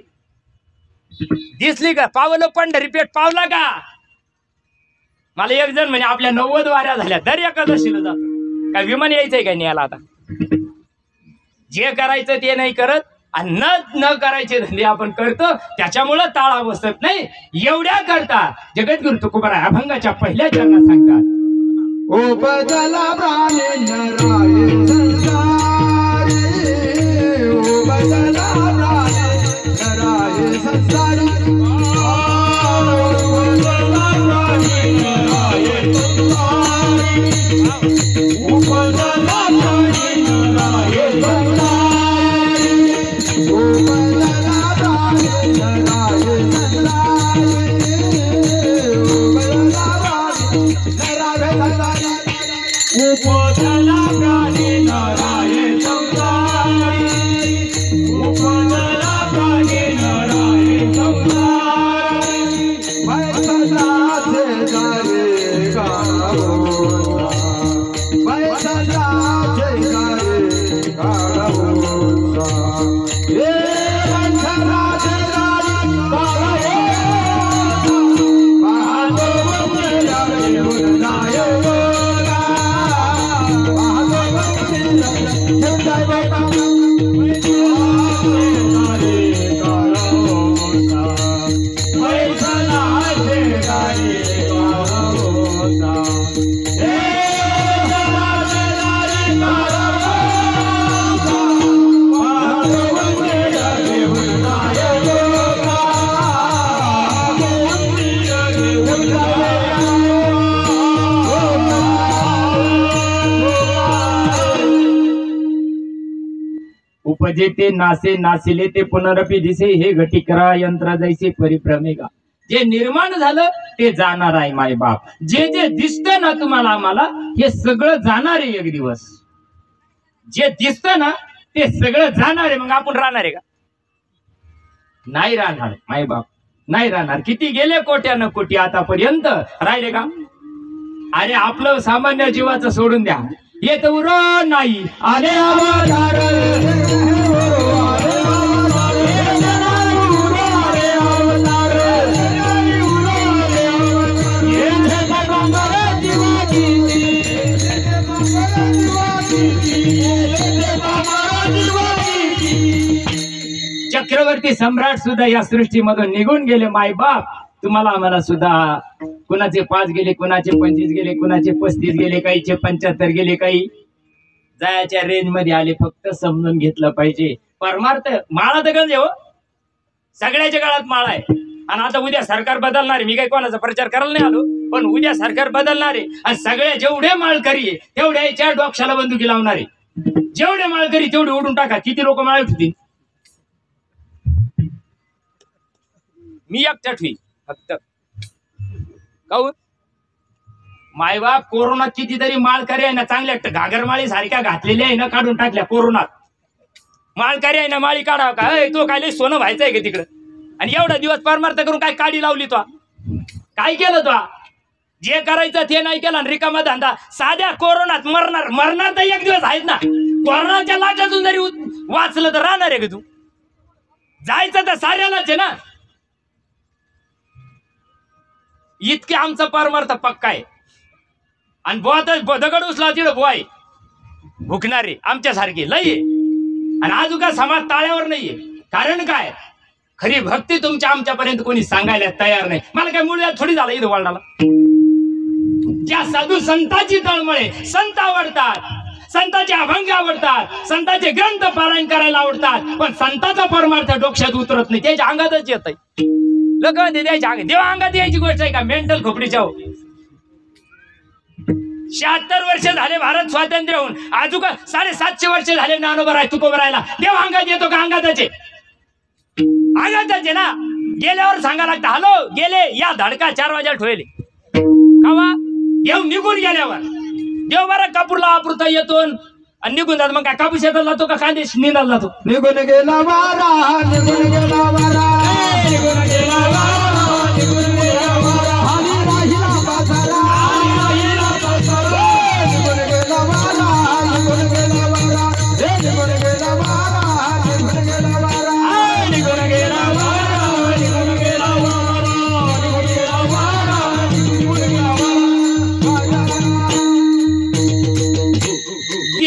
दिसली का पावलं पंढरी पेठ. पावला का. मला एक जण म्हणजे आपल्या 90 वाऱ्या झाल्या दर एकादशीला जातो. काय विमान यायचंय काय न्यायला. आता जे करायचं ते नाही करत आणि न करायचे धंदे आपण करतो. त्याच्यामुळं ताळा बसत नाही. एवढ्या करता जगद्गुरु तुकोबाराय अभंगाच्या पहिल्या चरणात सांगतात.
उपजला प्राणी नराय संसारी. उपजला प्राणी नराय संसारी. उपजला प्राणी नराय संसारी. उपजला प्राणी नराय संसारी. उपजला प्राणी नराय संसारी. उपजला प्राणी नराय संसारी. उपजला प्राणी नराय संसारी. उपजला प्राणी नराय संसारी. वैसलाचे गाये गावोसा. वैसलाचे गाये गावोसा. हे वैसलाचे गाये गावोसा. महादेव मेरे उन्नाय
उपजे ते नासे नासिले ते पुनरपी दिसे. हे घटिकरा यंत्र जैसे परिभ्रमेगा. जे निर्माण झालं ते जाणार आहे माय बाप. जे जे दिसतं ना तुम्हाला आम्हाला हे सगळं जाणार आहे एक दिवस. जे दिसतं ना ते सगळं जाणार आहे. मग आपण राहणार आहे का. नाही राहणार माय बाप. नाही राहणार. किती गेले कोट्यानं कोटी आतापर्यंत राहिले का. अरे आपलं सामान्य जीवाचं सोडून द्या. येत उरो नाही आले अवतार.
जीवाची
चक्रवर्ती सम्राट सुद्धा या सृष्टीमधून निघून गेले. मायबाप तुम्हाला आम्हाला सुद्धा कुणाचे 5 गेले, कुणाचे 25 गेले, कुणाचे 35 गेले, काहीचे 75 गेले, काही जायच्या रेंज मध्ये आले. फक्त समजून घेतलं पाहिजे. परमार्थ माळा तर गंज आहे हो, सगळ्याच्या काळात माळा आहे. आणि आता उद्या सरकार बदलणार आहे. मी काही कोणाचा प्रचार करायला नाही आलो, पण उद्या सरकार बदलणार आहे आणि सगळे जेवढे माळकरी आहे तेवढ्याच्या डोक्याला बंदुकी लावणार आहे. जेवढे माळकरी तेवढे ओढून टाका. किती लोक माळ उठतील? मी एकटा ठेवी फक्त. काहून मायबाप कोरोनात कितीतरी माळकरी आहे ना, चांगल्या घागरमाळी सारख्या घातलेल्या आहे ना, काढून टाकल्या कोरोनात. माळकरी आहे ना, माळी काढावं का? तो काय सोनं व्हायचंय का तिकडं? आणि एवढा दिवस परमार्थ करून काय काडी लावली तो? काय केलं तो? जे करायचं ते नाही केलं. रिकामा धंदा. साध्या कोरोनात मरणार तर एक दिवस आहेत ना. कोरोनाच्या लाटातून जरी वाचलं तर राहणार आहे का तू? जायचं तर साऱ्यालाच आहे ना. इतके आमचा परमार्थ पक्का आहे. आणि दगड उचला तिकडं बोय भुकणारे आमच्यासारखे लय आहे. आणि अजून का समाज ताळ्यावर नाहीये. कारण काय? खरी भक्ती तुमच्या आमच्यापर्यंत कोणी सांगायला तयार नाही. मला काय मुळात थोडी झालं इथं वळणाला. ज्या साधू संतांची तळमळे, संत आवडतात, संतांचे अभंग आवडतात, संतांचे ग्रंथ पारायण करायला आवडतात, पण संतांचा परमार्थ डोक्यात उतरत नाही. त्याच्या अंगातच येत आहे. लोक म्हणते त्याच्या अंगात, देवा अंगात यायची गोष्ट आहे का? मेंटल खोपडीच्या. 76 वर्ष झाले भारत स्वातंत्र्य होऊन, अजून 750 वर्ष झाले ज्ञानोबा तुकोबरायला. देव अंगात येतो का? अंगाताचे अंगाताचे ना. गेल्यावर सांगा लागतं हॅलो गेले या धडका 4 वाजायला ठेवले कावा. देव निघून गेल्यावर देव बरा कापूरला वापरता येतो आणि निघून जातो. मग काय कापूस शेतात जातो का कांदे निंदाला जातो?
निघून गेला वारा, निघून गेला वारा, निघून गेला वारा, निघून गेला वारा, हरी राहिला बाजारा, राहिला बाजारा, निघून गेला वारा, निघून गेला वारा, निघून गेला वारा, निघून गेला वारा, निघून गेला वारा, निघून गेला वारा, निघून गेला वारा, निघून गेला वारा.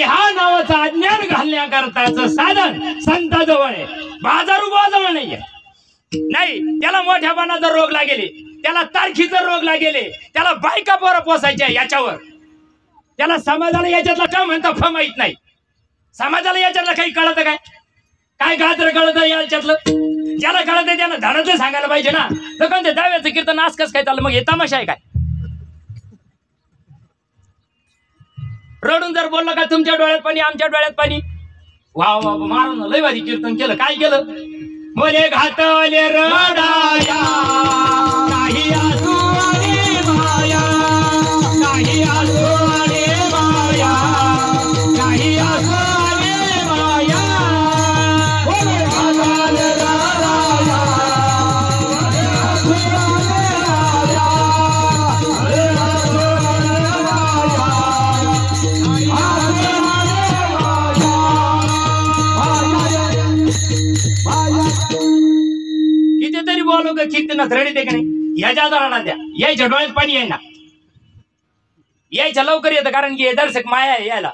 हा नावाचं अज्ञान घालण्याकरताचं साधन संताजवळ आहे. बाजारू बाजवळ नाहीये. नाही त्याला मोठ्यापणाचा रोग लागेले, त्याला तारखीचा रोग लागेले, त्याला बायका पोरं पोसायच्या याच्यावर. त्याला समाजाला याच्यातला काय म्हणता फ माहित नाही. समाजाला याच्यातलं काही कळत काय? काय गात्र कळत याच्यातलं? ज्याला कळत आहे त्याला धडाचं सांगायला पाहिजे ना. तर कोणते दाव्याचं कीर्तन आसकस काय चाललं? मग हे तमाशा आहे काय? रडून जर बोललं का तुमच्या डोळ्यात पाणी, आमच्या डोळ्यात पाणी. वा वा मारून लय भारी कीर्तन केलं. काय केलं? मले घातले रडाया, काही आसू आणि माया, काही आसू आणि माया, काही आसू आणि माया. मले घातले रडाया, काही आसू आणि माया, काही आसू आणि माया. कितीतरी बोलो का कीर्तन रडी दे का नाही? ह्याच्या दराला द्या. यायच्या डोळ्यात पाणी आहे ना. यायच्या लवकर येतं कारण की हे दर्शक माया आहे यायला.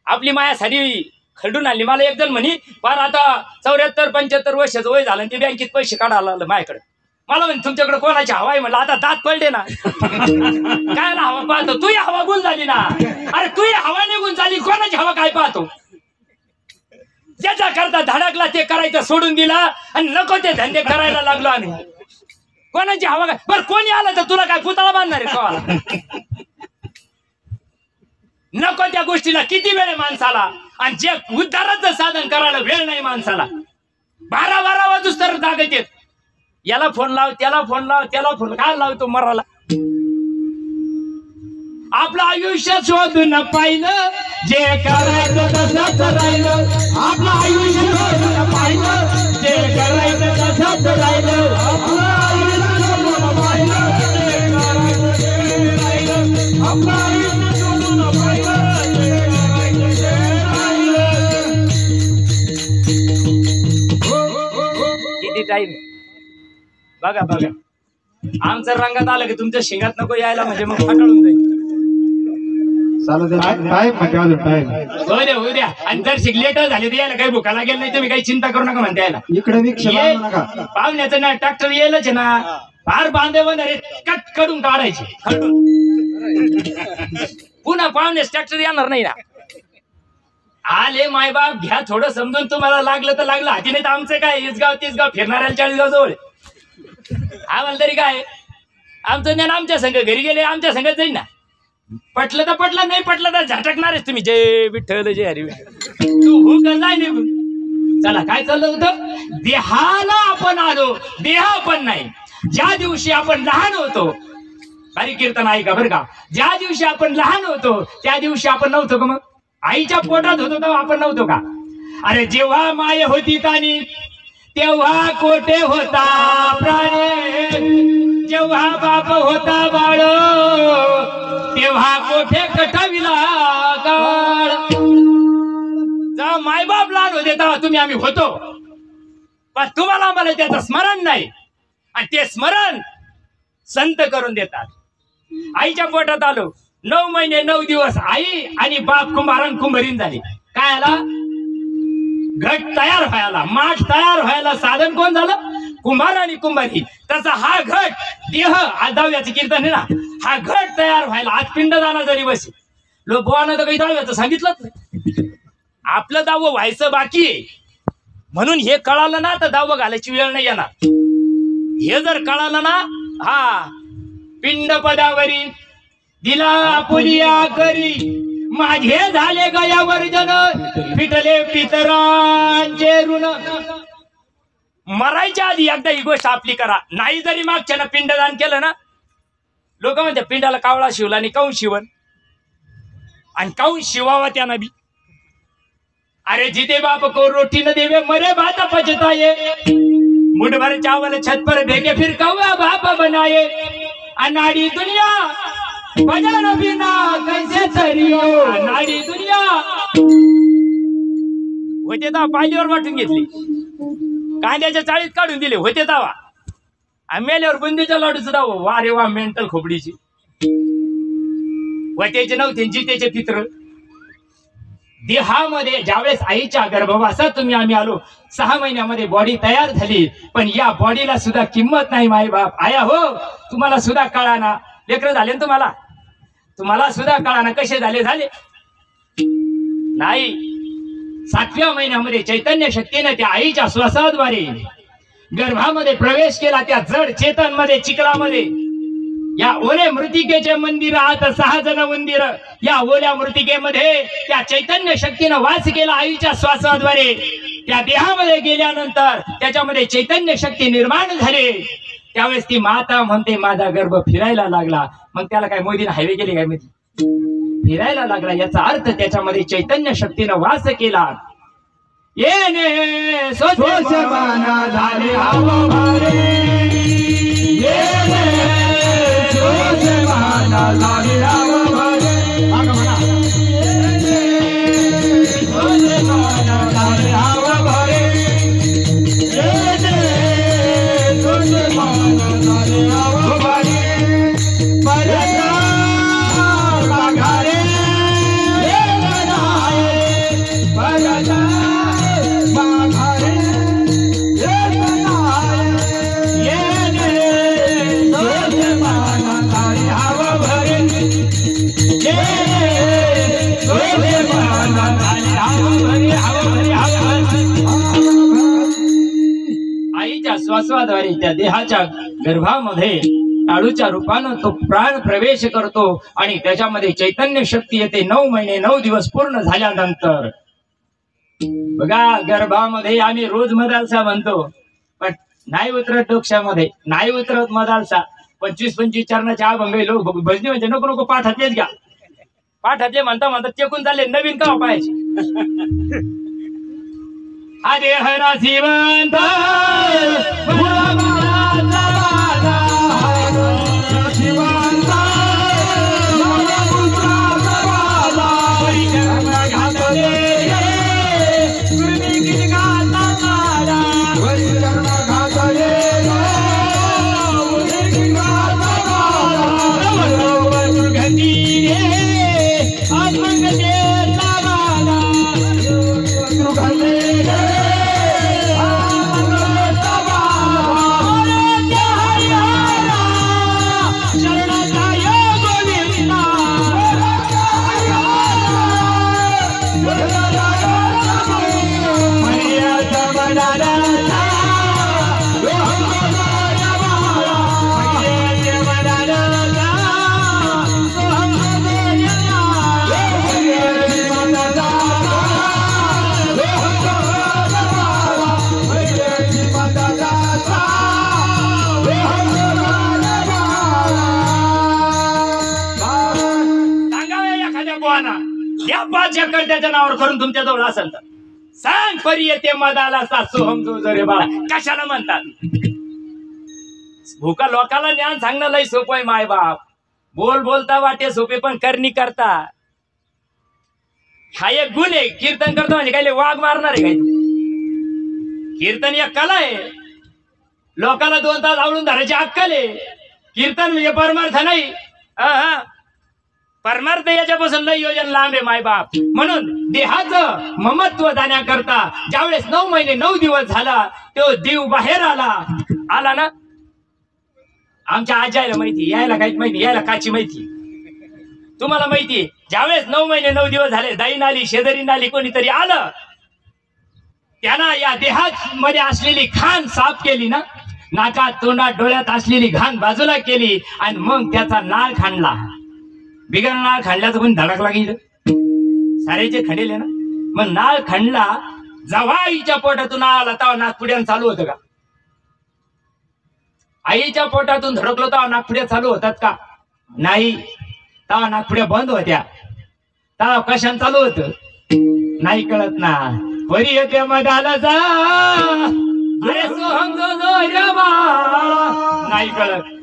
आपली माया सारी खरडून आणली. मला एक जण म्हणे फार आता 74-75 वर्षाचं वय झालं ते बँकेत पैसे काढायला लागलं माझ्याकडे. मला म्हणे तुमच्याकडे कोणाची हवा आहे? म्हणलं आता दात पडले ना. काय ना हवा पाहतो? तू हवा गुल झाली ना. अरे तू हवा निघून झाली, कोणाची हवा काय पाहतो? ज्याचा करता धडकला ते करायचं सोडून दिला आणि नको ते धंदे करायला लागलो आम्ही. कोणाची हवा काय? बरं कोणी आलं तर तुला काय पुतळा बांधणार आहे कोणाला? नको त्या गोष्टीला किती वेळ आहे माणसाला. आणि जे उद्धाराचं साधन करायला वेळ नाही माणसाला. 12 वाजूस तर जागत येत. याला फोन लाव, त्याला फोन लाव, त्याला फोन काय लावतो मराला. आपलं आयुष्य शोधून पाहिलं, जे करायचं तसंच राहिलं. आपलं आयुष्य शोधून पाहिलं, जे करायचं तसंच राहिलं. आपलं आयुष्य शोधून पाहिलं, जे करायचं ते राहिलं. आपलं आयुष्य शोधून पाहिलं, जे करायचं ते राहिलं. किती टाइम बघा बघा. आमचं रंगात आलं की तुमच्या शिंगात नको यायला म्हणजे मग फटाळून जाईल.
चालू दे टाइम म्हणजे अजून टाइम
होऊ द्या आणि जर शिकलेट झाले तर यायला काही भुका लागेल नाही तुम्ही काही चिंता करू नका म्हणता यायला
इकडे विक्षेप आणू नका
पाहुण्याचं ना ट्रॅक्टर येलच ना फार बांधे बंधारे कट करून काढायचे पुन्हा पाहुण्यास ट्रॅक्टर येणार नाही ना आले मायबाप घ्या थोडं समजून तुम्हाला लागलं तर लागलं हाती नाही तर आमचं काय इसगाव तिसगाव फिरणाऱ्याला 40 गाव जवळ आम्हाला तरी काय आमचं ज्ञान आमच्या संघ घरी गेले आमच्या संघात जाईल ना पटलं तर पटलं नाही पटलं तर झटकणारच तुम्ही जय विठ्ठल जय हरी तू हो का जाय नाही चला काय चाललं होतं देहाला आपण आलो देह आपण नाही ज्या दिवशी आपण लहान होतो हरी कीर्तन ऐका बरं का ज्या दिवशी आपण लहान होतो त्या दिवशी आपण नव्हतो का मग आईच्या पोटात होतो तेव्हा आपण नव्हतो का अरे जेव्हा माय होती तानी तेव्हा कोठे होता प्राणी जेव्हा बाप होता बाळ तेव्हा कोठे कटाविला काळ जेव्हा मायबाप लहान होते तेव्हा तुम्ही आम्ही होतो पण तुम्हाला आम्हाला त्याचं स्मरण नाही आणि ते स्मरण संत करून देतात आईच्या पोटात आलो 9 महिने 9 दिवस आई आणि बाप कुंभारण कुंभारीन झाली काय आला घट तयार व्हायला माठ तयार व्हायला साधन कोण झालं कुंभार आणि कुंभारी तसा हा घट देह आज दहाव्याचं कीर्तन आहे ना हा घट तयार व्हायला आज पिंडदाना जरी बसे लोक बोवानं तर काही दहाव्याचं सांगितलंच नाही आपलं दहावं व्हायचं बाकी आहे म्हणून हे कळालं ना तर दहावं घालायची वेळ नाही येणार हे जर कळालं ना हा पिंड पदावरी दिला आपुलिया करी माझे झाले गयावर जन पिटले पितरांचे ऋण मरायच्या आधी एकदा ही गोष्ट आपली करा नाही जरी मागच्यानं पिंडदान केलं ना लोक म्हणतात पिंडाला कावळा शिवला आणि काऊन शिवण आणि काऊन शिवावा त्यानं बी अरे जिते बाप को रोटी न देवे मरे बात पचताये मुठ भर चावल छत पर भेगे फिर कौवा बाप बनाए अनाड़ी दुनिया बजाना बिना कैसे तरियो अनाड़ी दुनिया होते तेव्हा पायलीवर वाटून घेतली कांद्याच्या चाळीत काढून दिले होते तेव्हा मेल्यावर बुंदीच्या लाडूच दाव वा रे वा मेंटल खोपडीची वतेचे नव्हते जितेचे पित्र देहामध्ये ज्यावेळेस आईच्या गर्भवासात तुम्ही आम्ही आलो 6 महिन्यामध्ये बॉडी तयार झाली पण या बॉडीला सुद्धा किंमत नाही माई बाप आया हो तुम्हाला सुद्धा कळाना लेकरं झाले ना तुम्हाला सुद्धा कळाना कसे झाले नाही 7व्या महिन्यामध्ये चैतन्य शक्तीने त्या आईच्या श्वासाद्वारे गर्भामध्ये प्रवेश केला त्या जड चेतनमध्ये चिखलामध्ये या ओल्या मृतिकेचे मंदिर आता 6 जण मंदिर या ओल्या मृतिकेमध्ये त्या चैतन्य शक्तीनं वास केला आईच्या श्वासाद्वारे त्या देहामध्ये गेल्यानंतर त्याच्यामध्ये चैतन्य शक्ती निर्माण झाली त्यावेळेस ती माता म्हणते माझा गर्भ फिरायला लागला मग त्याला काय मोदीने हायवे केले काय माहिती फिरायला लागला याचा अर्थ त्याच्यामध्ये चैतन्य शक्तीनं वास केला येणे सोचमाना झाले हवा भारे येणे सोचमाना झाले हवा भारे आगा म्हणा येणे सोचमाना झाले हवा भारे येणे सोचमाना झाले हवा भारे परता माघारे परता आईच्या श्वासाद्वारे त्या देहाच्या गर्भामध्ये टाळूच्या रूपानं तो प्राण प्रवेश करतो आणि त्याच्यामध्ये चैतन्य शक्ती येते 9 महिने 9 दिवस पूर्ण झाल्यानंतर बघा गर्भामध्ये आम्ही रोज मदालसा म्हणतो पण नाही उतरत डोक्यामध्ये नाही उतरत मदालसा 25-25 चरणाचे अभंग लोक भजनी म्हणजे नको पाठातलेच घ्या पाठातले म्हणता चेकून झाले नवीन का पाहायचे अरे हरा श्रीमंत 5 एकर त्याच्या नावावर करून तुमच्या जवळ असेल तर सांग परी येते मदाला सासू हमजो जरे बाळा कशाला म्हणतात. भूका लोकाला ज्ञान सांगणं लय सोपं आहे माय बाप. बोलता वाटे सोपे पण करणी करता. हा एक गुण आहे. कीर्तन करतो म्हणजे काय वाघ मारणार आहे काय. कीर्तन एक कला आहे. लोकाला 2 तास आवडून धरायची अक्कल आहे. कीर्तन म्हणजे परमार्थ नाही. परमार्थ याच्यापासून लय योजन लांब आहे माय बाप. म्हणून देहाचं ममत्व जाण्याकरता ज्यावेळेस 9 महिने 9 दिवस झाला तो देव बाहेर आला ना. आमच्या आजायला माहिती, यायला काहीच माहिती, यायला काची माहिती, तुम्हाला माहिती. ज्यावेळेस 9 महिने 9 दिवस झाले दाईन आली शेजारीन आली कोणीतरी आलं त्यांना या देहात मध्ये असलेली घाण साफ केली ना. नाकात तोंडात डोळ्यात असलेली घाण बाजूला केली आणि मग त्याचा नाळ खांडला. बिगर नाळ खांडल्याचं कोणी धडकला गेलं सारेचे खंडेले ना. मग नाळ खंडला जेव्हा आईच्या पोटातून आला तेव्हा नागपुड्यानं चालू होतं का. आईच्या पोटातून धडकलो तेव्हा नागपुड्या चालू होतात का नाही. तेव्हा नागपुड्या बंद होत्या. तेव्हा कशाने चालू होत नाही कळत ना. वरी येते मदाला जा अरे सोहम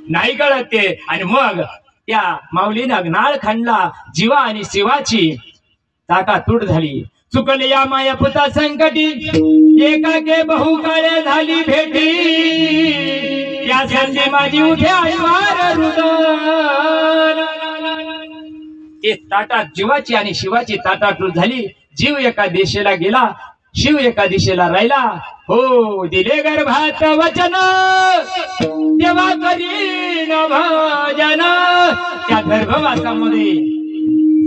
नाही कळत ते. आणि मग त्या माऊलीनं नाळ खंडला. जीवा आणि शिवाची ताटातूट झाली. चुकले या माया पुता संकटी एकाके बहु काळे झाली भेटी. या संधी माझी उठे आईवार रुदन. ते ताटात जीवाची आणि शिवाची ताटातूट झाली. जीव एका दिशेला गेला शिव एका दिशेला राहिला. हो दिले गर्भात वचन देवा करीन भजन. त्या गर्भवासामध्ये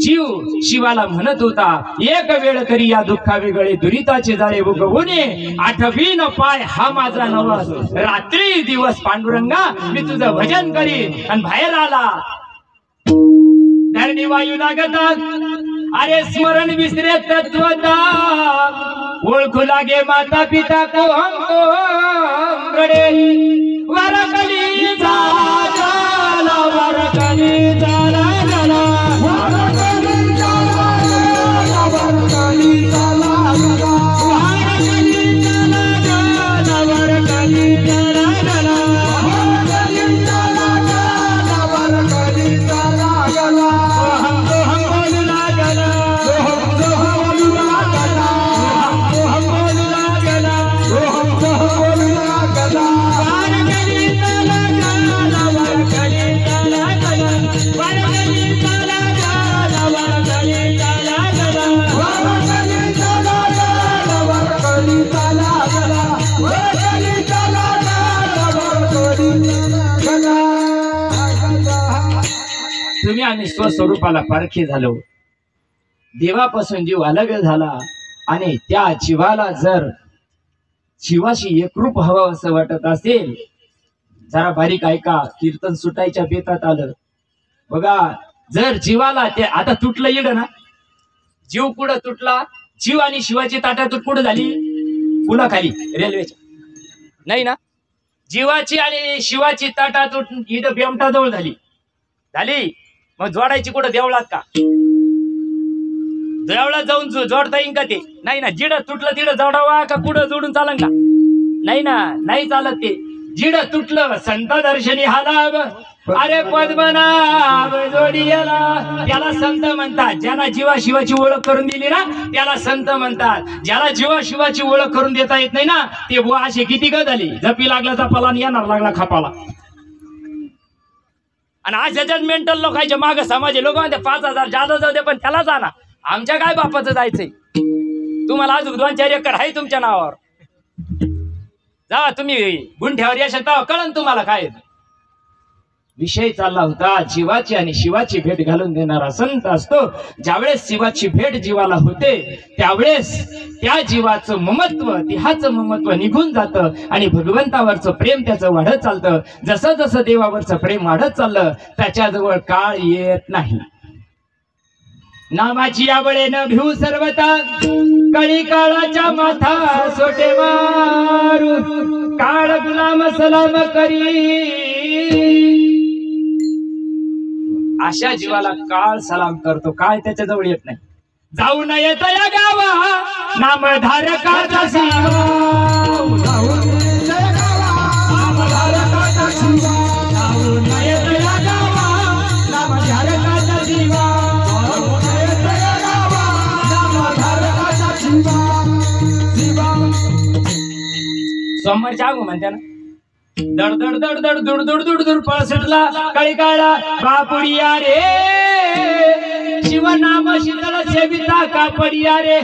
जीव शिवाला म्हणत होता एक वेळ करी या दुःखा वेगळे दुरिताचे जाळे उगवणे. 8वीन पाय हा माझा नवस रात्री दिवस पांडुरंगा मी तुझं भजन करीन. आणि बाहेर आला धरणी वायू लागतात. अरे स्मरण विसरे तत्वता ओळखू लागे माता पिता कोहम गडे. वरकली झाला वरकली झाला तुम्ही आम्ही स्वस्वरूपाला पारखी झालो. देवापासून जीव अलग झाला आणि त्या जीवाला जर शिवाशी एकरूप हवा असं वाटत असेल जरा बारीक ऐका. कीर्तन सुटायच्या बेतात आलं बघा. जर जीवाला ते आता तुटलं येड ना. जीव कुठं तुटला. जीव आणि शिवाची ताटातूट कुठं झाली पुन्हा खाली रेल्वेच्या नाही ना. जीवाची आणि शिवाची ताटातूट इथं बेमटाजवळ झाली. मग जोडायची कुठं देवळात का. देवळात जाऊन जोडता येईन का ते नाही ना. जिडं तुटलं तिडं जोडावा का कुठं जोडून चालन का नाही ना. नाही चालत ते. जिडं तुटलं संत दर्शनी हालाव. अरे पद्मनाभ जोडी त्याला संत म्हणतात. ज्याला जीवा शिवाची ओळख करून दिली ना त्याला संत म्हणतात. ज्याला जीवा शिवाची ओळख करून देता येत नाही ना ते बुवा असे किती ग झाली. जपी लागला जपाला आणि येणार लागला खापाला. आणि आज ह्याच्यात मेंटल लोकांच्या माग समाजे लोक म्हणते 5000 जादा जाऊ दे पण त्याला जा ना. आमच्या काय बापाचं जायचंय. तुम्हाला अजून 2-4 एकर आहे तुमच्या नावावर. जा तुम्ही गुंठ्यावर यशात कळन तुम्हाला काय. विषय चालला होता जीवाची आणि शिवाची भेट घालून देणारा संत असतो. ज्यावेळेस शिवाची भेट जीवाला होते त्यावेळेस त्या जीवाचं ममत्व देहाचं ममत्व निघून जातं आणि भगवंतावरचं प्रेम त्याचं वाढत चालतं. जसं जसं देवावरचं प्रेम वाढत चाललं त्याच्याजवळ काळ येत नाही. नामाची आवडेनं भिऊ सर्वता कळी काळाच्या माथा सोटे मारू काळ गुलाम सलाम करी. अशा जीवाला काळ सलाम करतो. काळ त्याच्या जवळ येत नाही. जाऊ नये या गावा नामधारकाचा शिवा
जाऊ नये गावा नामधारकाचा शिवा
जाऊ नये या गावा नामधारकाचा शिवा
जाऊ नये या गावा नामधारकाचा शिवा शिवा
सोमवारच्या आगो म्हणते ना दड दड दड दड दुड दुड दुड दुड पळ सुटला काळी काळा बापुडिया रे शिवनाम शीतळ सेविता कापडिया रे.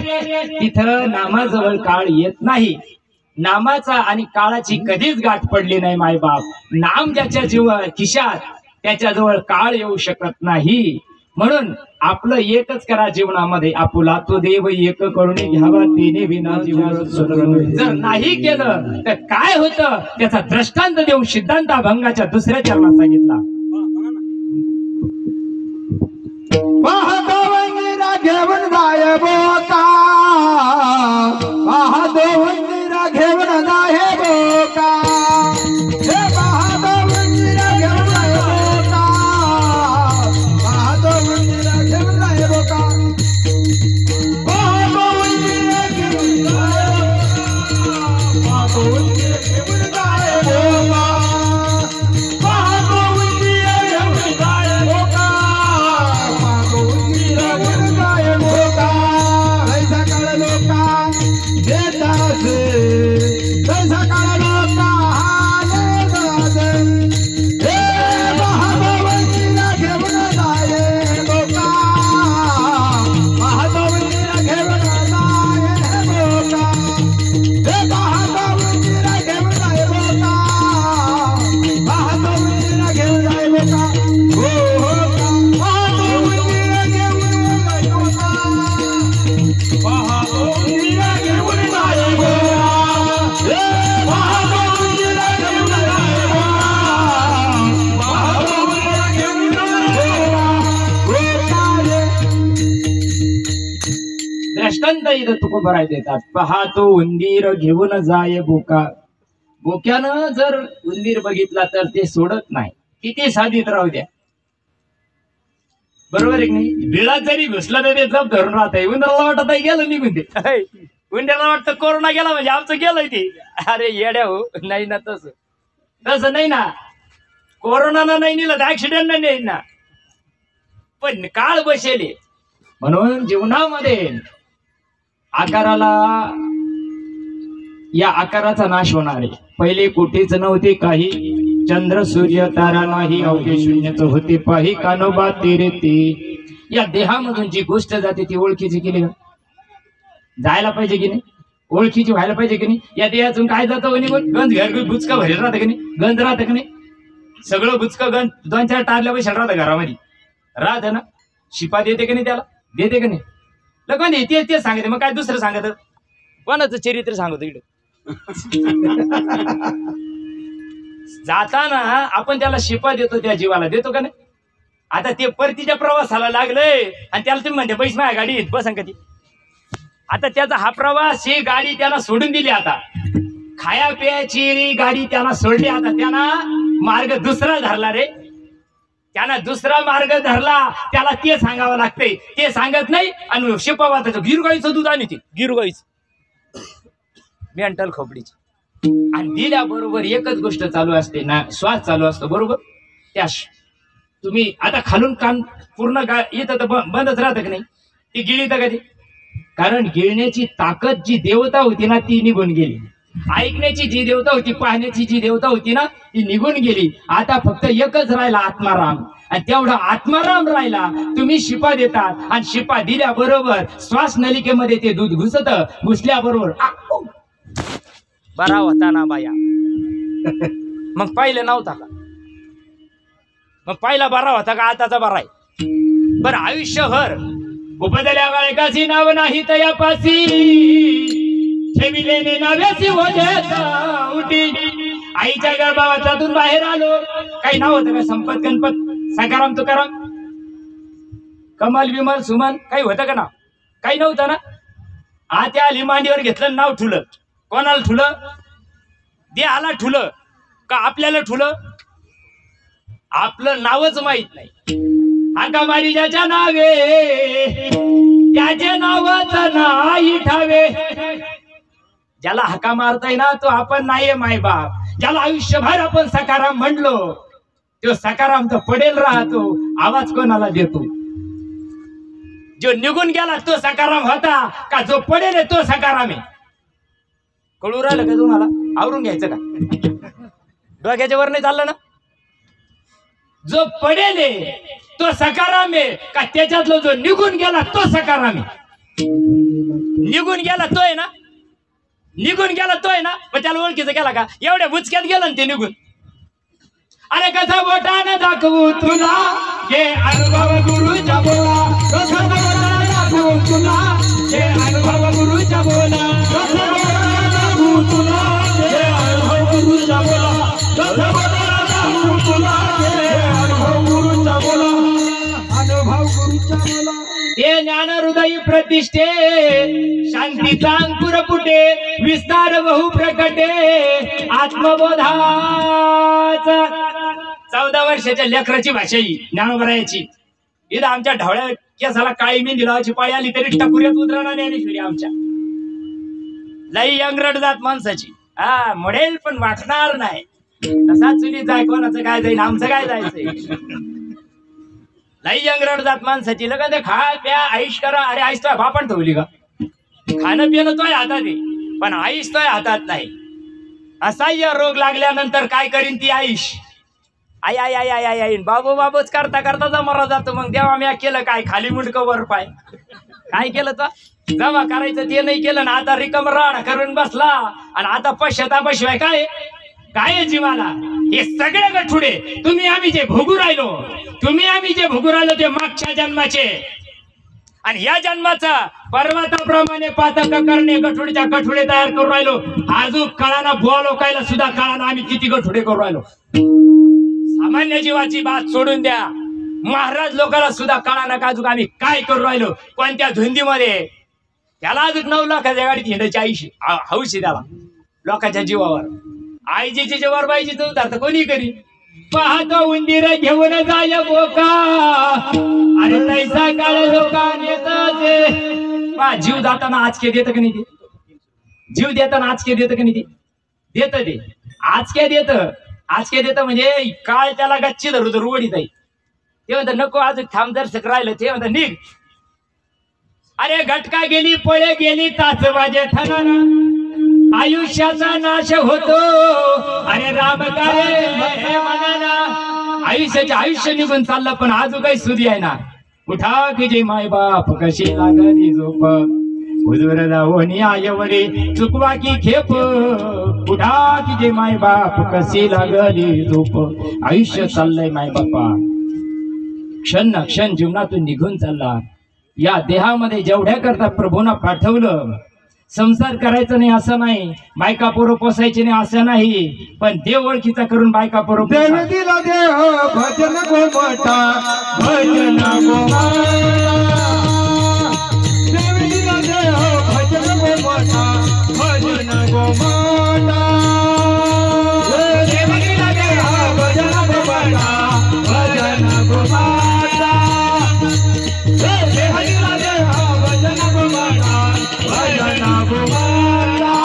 तिथं नामाजवळ काळ येत नाही. नामाचा आणि काळाची कधीच गाठ पडली नाही मायबाप. नाम ज्याच्या खिशात त्याच्याजवळ काळ येऊ शकत नाही. म्हणून आपलं एकच करा जीवनामध्ये. आपुला तो देव एक करून घ्यावा तिने विना जीवन जर नाही केलं तर काय होतं त्याचा दृष्टांत देऊन सिद्धांत अभंगाच्या दुसऱ्या चरणात सांगितला.
पाहतो वंदिरा घेऊन जाय बोका पाहतो वंदिरा घेऊन जाय बोका हे पाहतो वंदिरा घेऊन जाय बोका पाहतो वंदिरा घेऊन जाय बोका पाहतो वंदिरा घेऊन जाय पाहतो वंदिरा घेऊन जाय बोका पाहतो वंदिरा घेऊन जाय बोका
दृष्टांत इथं तुको भराय देतात. पाहतो उंदीर घेऊन जाय बोका. बोक्यानं जर उंदीर बघितला तर ते सोडत नाही. किती साधीत राहू द्या. बरोबर आहे की नाही. बिळात जरी घुसला तर ते जप धरून राहत आहे. उंदराला वाटत आहे गेलं निघून ते. उंदराला वाटतं कोरोना गेला म्हणजे आमचं गेलंय ते. अरे येड्या हो नाही ना. तसं नाही ना. कोरोनानं नाही नेलं तर ऍक्सिडेंट नाही ना. पण काळ बसेल. म्हणून जीवनामध्ये आकाराला या आकाराचा नाश होणार आहे. पहिले कुठेच नव्हते काही. चंद्र सूर्य तारा नाही अवघे शून्यच होते पाही कानोबा तेरे ते. या देहामधून जी गोष्ट जाते ती ओळखीची केली का. जायला पाहिजे की नाही. ओळखीची व्हायला पाहिजे की नाही. या देहातून काय जातं गंज घर बुचका भरेल राहतं की नाही. गंज राहतं की नाही. सगळं बुचकं गंज 2-4 टारल्या पैसे राहतं घरामध्ये राहतं ना. शिपा देते की नाही त्याला. देते की नाही. लग्न ते सांगते. मग काय दुसरं सांगत कोणाचं चरित्र सांगतो इकडे. जाताना आपण त्याला शिपा देतो त्या जीवाला देतो का नाही. आता ते परतीच्या प्रवासाला लागलंय आणि त्याला तुम्ही म्हणते पैसे माझ्या गाडीत बसन कधी. आता त्याचा हा प्रवास ही गाडी त्याला सोडून दिली. आता खाया प्यायची गाडी त्याला सोडली. आता त्यांना मार्ग दुसरा धरला रे. त्यानं दुसरा मार्ग धरला. त्याला ते सांगावं लागतंय. ते सांगत नाही आणि शिपावा त्याचं गिरगाईचं दूध आणि ते गिरगाईच मेंटल खोपडीची. आणि दिल्याबरोबर एकच गोष्ट चालू असते ना. श्वास चालू असतो बरोबर. त्या तुम्ही आता खालून कान पूर्ण येतं तर बंदच राहतं की नाही. ती गिळीत कधी. कारण गिळण्याची ताकद जी देवता होती ना ती निघून गेली. ऐकण्याची जी देवता होती पाहण्याची जी देवता होती ना ती निघून गेली. आता फक्त एकच राहिला आत्माराम. आणि तेवढा आत्माराम राहिला. तुम्ही शिपा देतात आणि शिपा दिल्याबरोबर श्वास नलिकेमध्ये ते दूध घुसत. घुसल्याबरोबर बरा होता ना बाया. मग पाहिलं नव्हता का. मग पहिला बरा होता का आताचा बरा आहे. बरं आयुष्यभर उपदल्या गायकाची नाव नाही तयापासी ठेविलेले नाव्याची होते उठी. आईच्या गर्भावातून बाहेर आलो. काही नाव होतं का. संपत गणपत सकाराम तुकाराम कमल विमल सुमन काही होतं का नाव. काही नव्हतं ना. आत्या आली मांडीवर घेतलं नाव ठुलं. कोणाला ठुलं. देहाला ठुलं का आपल्याला ठुलं. आपलं नावच माहित नाही. हाका मारी ज्याच्या नावे त्याचे नावच नाही ठावे. ज्याला हाका मारताय ना तो आपण नाहीये मायबाप. ज्याला आयुष्यभर आपण सकाराम म्हणलो तो सकाराम तर पडेल राहतो. आवाज कोणाला देतो? जो निघून गेला तो सकाराम होता का जो पडेल आहे तो सकाराम आहे? कळू राहिलं का तुम्हाला? आवरून घ्यायचं का? डोक्याच्या वर नाही चाललं ना? जो पडेल आहे तो सकाराम आहे का त्याच्यातला जो निघून गेला तो सकाराम आहे? निघून गेला तो आहे ना, निघून गेला तो आहे ना. मग त्याला ओळखीचं केला का? एवढ्या बुचक्यात गेला ना ते निघून. अरे कसा बोटाने दाखवू तुला हे अनुभव गुरुच्या बोला. कसा बोटाने दाखवू तुला हे अनुभव गुरुच्या बोला. कसा बोटाने दाखवू तुला हे अनुभव गुरुच्या बोला. कसा बोटाने दाखवू तुला हे अनुभव गुरुच्या बोला. अनुभव गुरुच्या बोला. हे ज्ञान हृदयी प्रतिष्ठे शांतीचा अंकुर फुटे विस्तार बहु प्रकटे आत्मबोधाचा. 14 वर्षाच्या लेकराची भाषा ही ज्ञानोबरायाची. इथं आमच्या ढवळ्या केसाला काळी मेहंदी लावायची पाळी आली तरी टकुऱ्यात उतरणार नाही आमच्या. लई अंगरट जात माणसाची. हा मडेल पण वाटणार नाही. तसा चुलीत जाय कोणाचं काय जाईल आमचं काय जायचंय. लई अंगरट जात माणसाची. लगा ते खा प्या आईश करा. अरे आईश तो बापान ठेवली का? खाणं पिणं तोय हातात आहे पण आईश तोय हातात नाही. असह्य रोग लागल्यानंतर काय करीन ती आईश? आई आई आई आई आई आई बाबू बाबूच करता करता जमरा जातो. मग देवा मी केलं काय? खाली मुंडकं वर पाय. काय केलं तर जमा करायचं ते नाही केलं ना. आता रिकम राड करून बसला आणि आता पश्चातापाशिवाय काय काय जीवाला? हे सगळे गठुडे तुम्ही आम्ही जे भोगू राहिलो, तुम्ही आम्ही जे भोगू राहिलो ते मागच्या जन्माचे आणि या जन्माचा पर्वताप्रमाणे पातक करणे गठुडीच्या गठुडे तयार करू राहिलो. आजूक कळाना बुवा लोकायला सुद्धा कळाना आम्ही किती गठुडे करू राहिलो. सामान्य जीवाची बात सोडून द्या. महाराज लोकांना सुद्धा कळाना का अजून आम्ही काय करू राहिलो कोणत्या धुंदीमध्ये. त्याला अजून 9 लाखाच्या गाडीत हिंडायची आईशी हौशी त्याला लोकांच्या जीवावर. आईजीची जीवावर बाईजीच उतारत कोणी करी. पाहतो उंदीर घेऊन जाय बोका आणि तैसा काळ लोकांनी जीव जाताना आचके देत का नाही ते? जीव देताना आचके देत का नाही ते? देत ते आचके देत. आचके देत म्हणजे काळ त्याला गच्ची धरू धरू ओढीत आहे. ते म्हणतात नको अजून थांब दर्शक राहिलं. ते म्हणतात निघ. अरे घटका गेली पळे गेली तास वाजे ठणाना. आयुष्याचा नाश होतो अरे राम करे मनाना. आयुष्य निघून चाललं पण आजू काही सुधी आहे ना. उठा की जे माय बाप कशी लागली झोप. हुजूर जाऊनी आयवरे चुकवा की खेप. उठा की जे माय बाप कशी लागली झोप. आयुष्य चाललंय माय बापा. क्षण ना क्षण जीवनातून निघून चालला. या देहामध्ये जेवढ्या करता प्रभूना पाठवलं. संसार करायचं नाही असं नाही, बायका पोरं पोसायचे नाही असं नाही, पण देव ओळखीचा करून बायका पोरं
देव दिला देव भजन गो मोठा भजन गो देव दिला देव भजन गो मोठा भजन गो मोठा. देव दिला देव भजन गो मोठा भजन गो मोठा. देव दिला देव भजन गो मोठा भजन गो मोठा.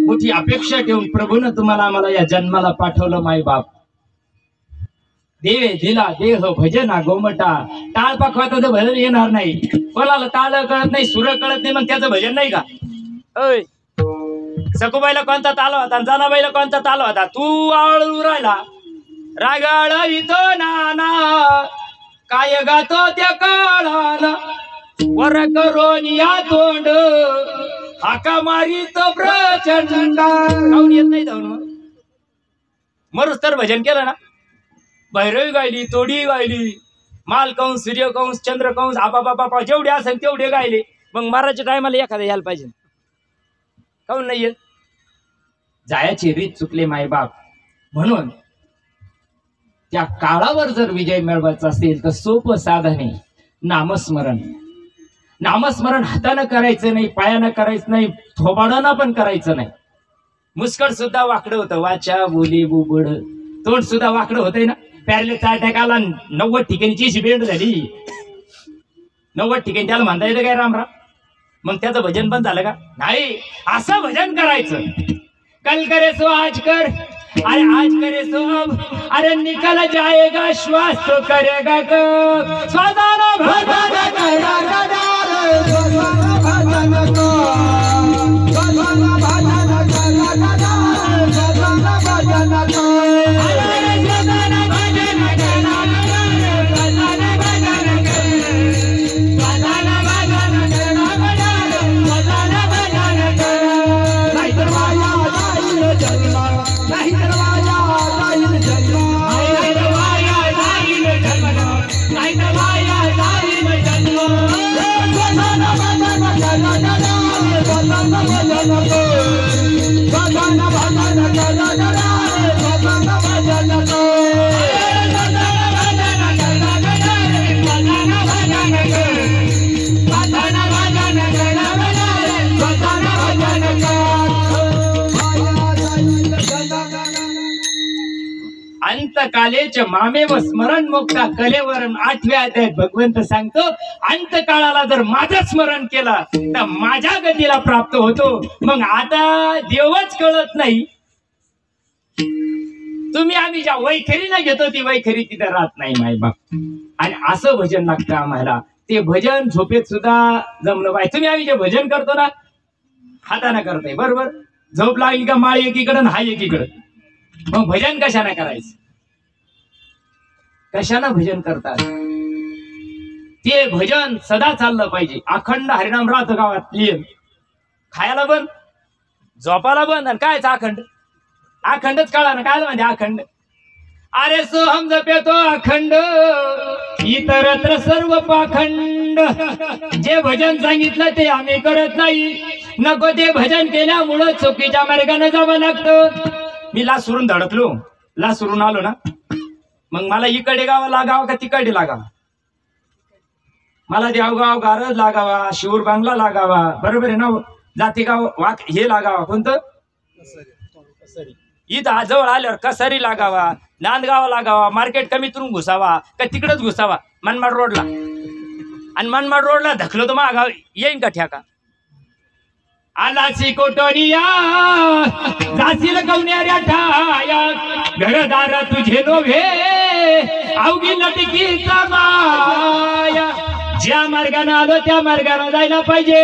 मोठी अपेक्षा ठेवून प्रभून तुम्हाला आम्हाला या जन्माला पाठवलं माय बाप. देवे दिला देह भजना गोमटा. टाळ पाखवाचं भजन येणार नाही. कोणाला टाळ कळत नाही सुर कळत नाही मग त्याचं भजन नाही का? ओय सकुबाईला कोणता ताल होता जनाबाईला कोणता ताल होता? तू आळू राहिला रागाळ इथो नाना काय गातो त्या काळाला वर करून या तोंड हाका मारित प्रचंड काऊन येत नाही धावून मरूस तर भजन केलं ना भैरवी गायली तोडी गायली माल कंस सूर्यकंस चंद्रकंस आबा बाबा जेवढे असेल तेवढे गायले मग मारायच्या टायमाला एखादा यायला पाहिजे काऊन नाही येत जायाची रीत चुकले मायबाप म्हणून त्या काळावर जर विजय मिळवायचा असेल तर सोपं साधने नामस्मरण नामस्मरण हातानं करायचं नाही पायानं करायचं नाही थोबाडानं पण करायचं नाही मुस्कड सुद्धा वाकडं होतं वाचा बोली बुबड तोंड सुद्धा वाकडं होतंय ना पॅरले 4 टॅकाला 90 ठिकाणची बेंड झाली 90 ठिकाणी त्याला म्हणता येतं काय रामराम मग त्याचं भजन पण झालं का नाही असं भजन करायचं कल करे सो आज कर अरे आज करे सो अब अरे निकल जाएगा श्वास तो करेगा कब स्वादाना भजन अंतकालेच्या मामे व स्मरण मुक्ता कलेवरून 8व्या अध्यायात भगवंत सांगतो अंतकाळाला जर माझं स्मरण केलं तर माझ्या गतीला प्राप्त होतो मग आता देवच कळत नाही तुम्ही आम्ही ज्या वैखरीला घेतो ती वैखरी तिथं राहत नाही मायबाप आणि असं भजन लागतं आम्हाला ते भजन झोपेत सुद्धा जमलं पाहिजे तुम्ही आम्ही जे भजन करतो ना हाताने करतोय बरोबर झोप लागली का माळ एकीकडं हा एकीकडं मग भजन कशाने करायचं कशानं भजन करतात ते भजन सदा चाललं पाहिजे अखंड हरिनाम राहतो गावात लिहिलं खायला बंद झोपायला बंद आणि कायच अखंड अखंडच कळा ना काय म्हणजे अखंड अरे सोहम जपेतो अखंड इतरत्र सर्व पाखंड जे भजन सांगितलं ते आम्ही करत नाही नको ते भजन केल्यामुळं चुकीच्या मार्गाने जावं लागतं मी लासूरून धडकलो लासूरून आलो ना मग मला इकडे गावा लागावा का तिकडे लागावा मला देवगाव गारज लागावा शिवूर बांगला लागावा बरोबर आहे ना जातीगाव वाक हे लागावा कोणतं इथं जवळ आल्यावर कसरी लागावा नांदगाव लागावा मार्केट कमीतून घुसावा का तिकडच घुसावा मनमाड रोडला आणि मनमाड रोडला धकलो तर मागाव येईन का ठ्याका आलासी कोटोनिया जाशील कवण्याऱ्या ठाया घरदार तुझे नोव्हे अवघी लटकीचा माया ज्या मार्गाने आलो त्या मार्गाने जायला पाहिजे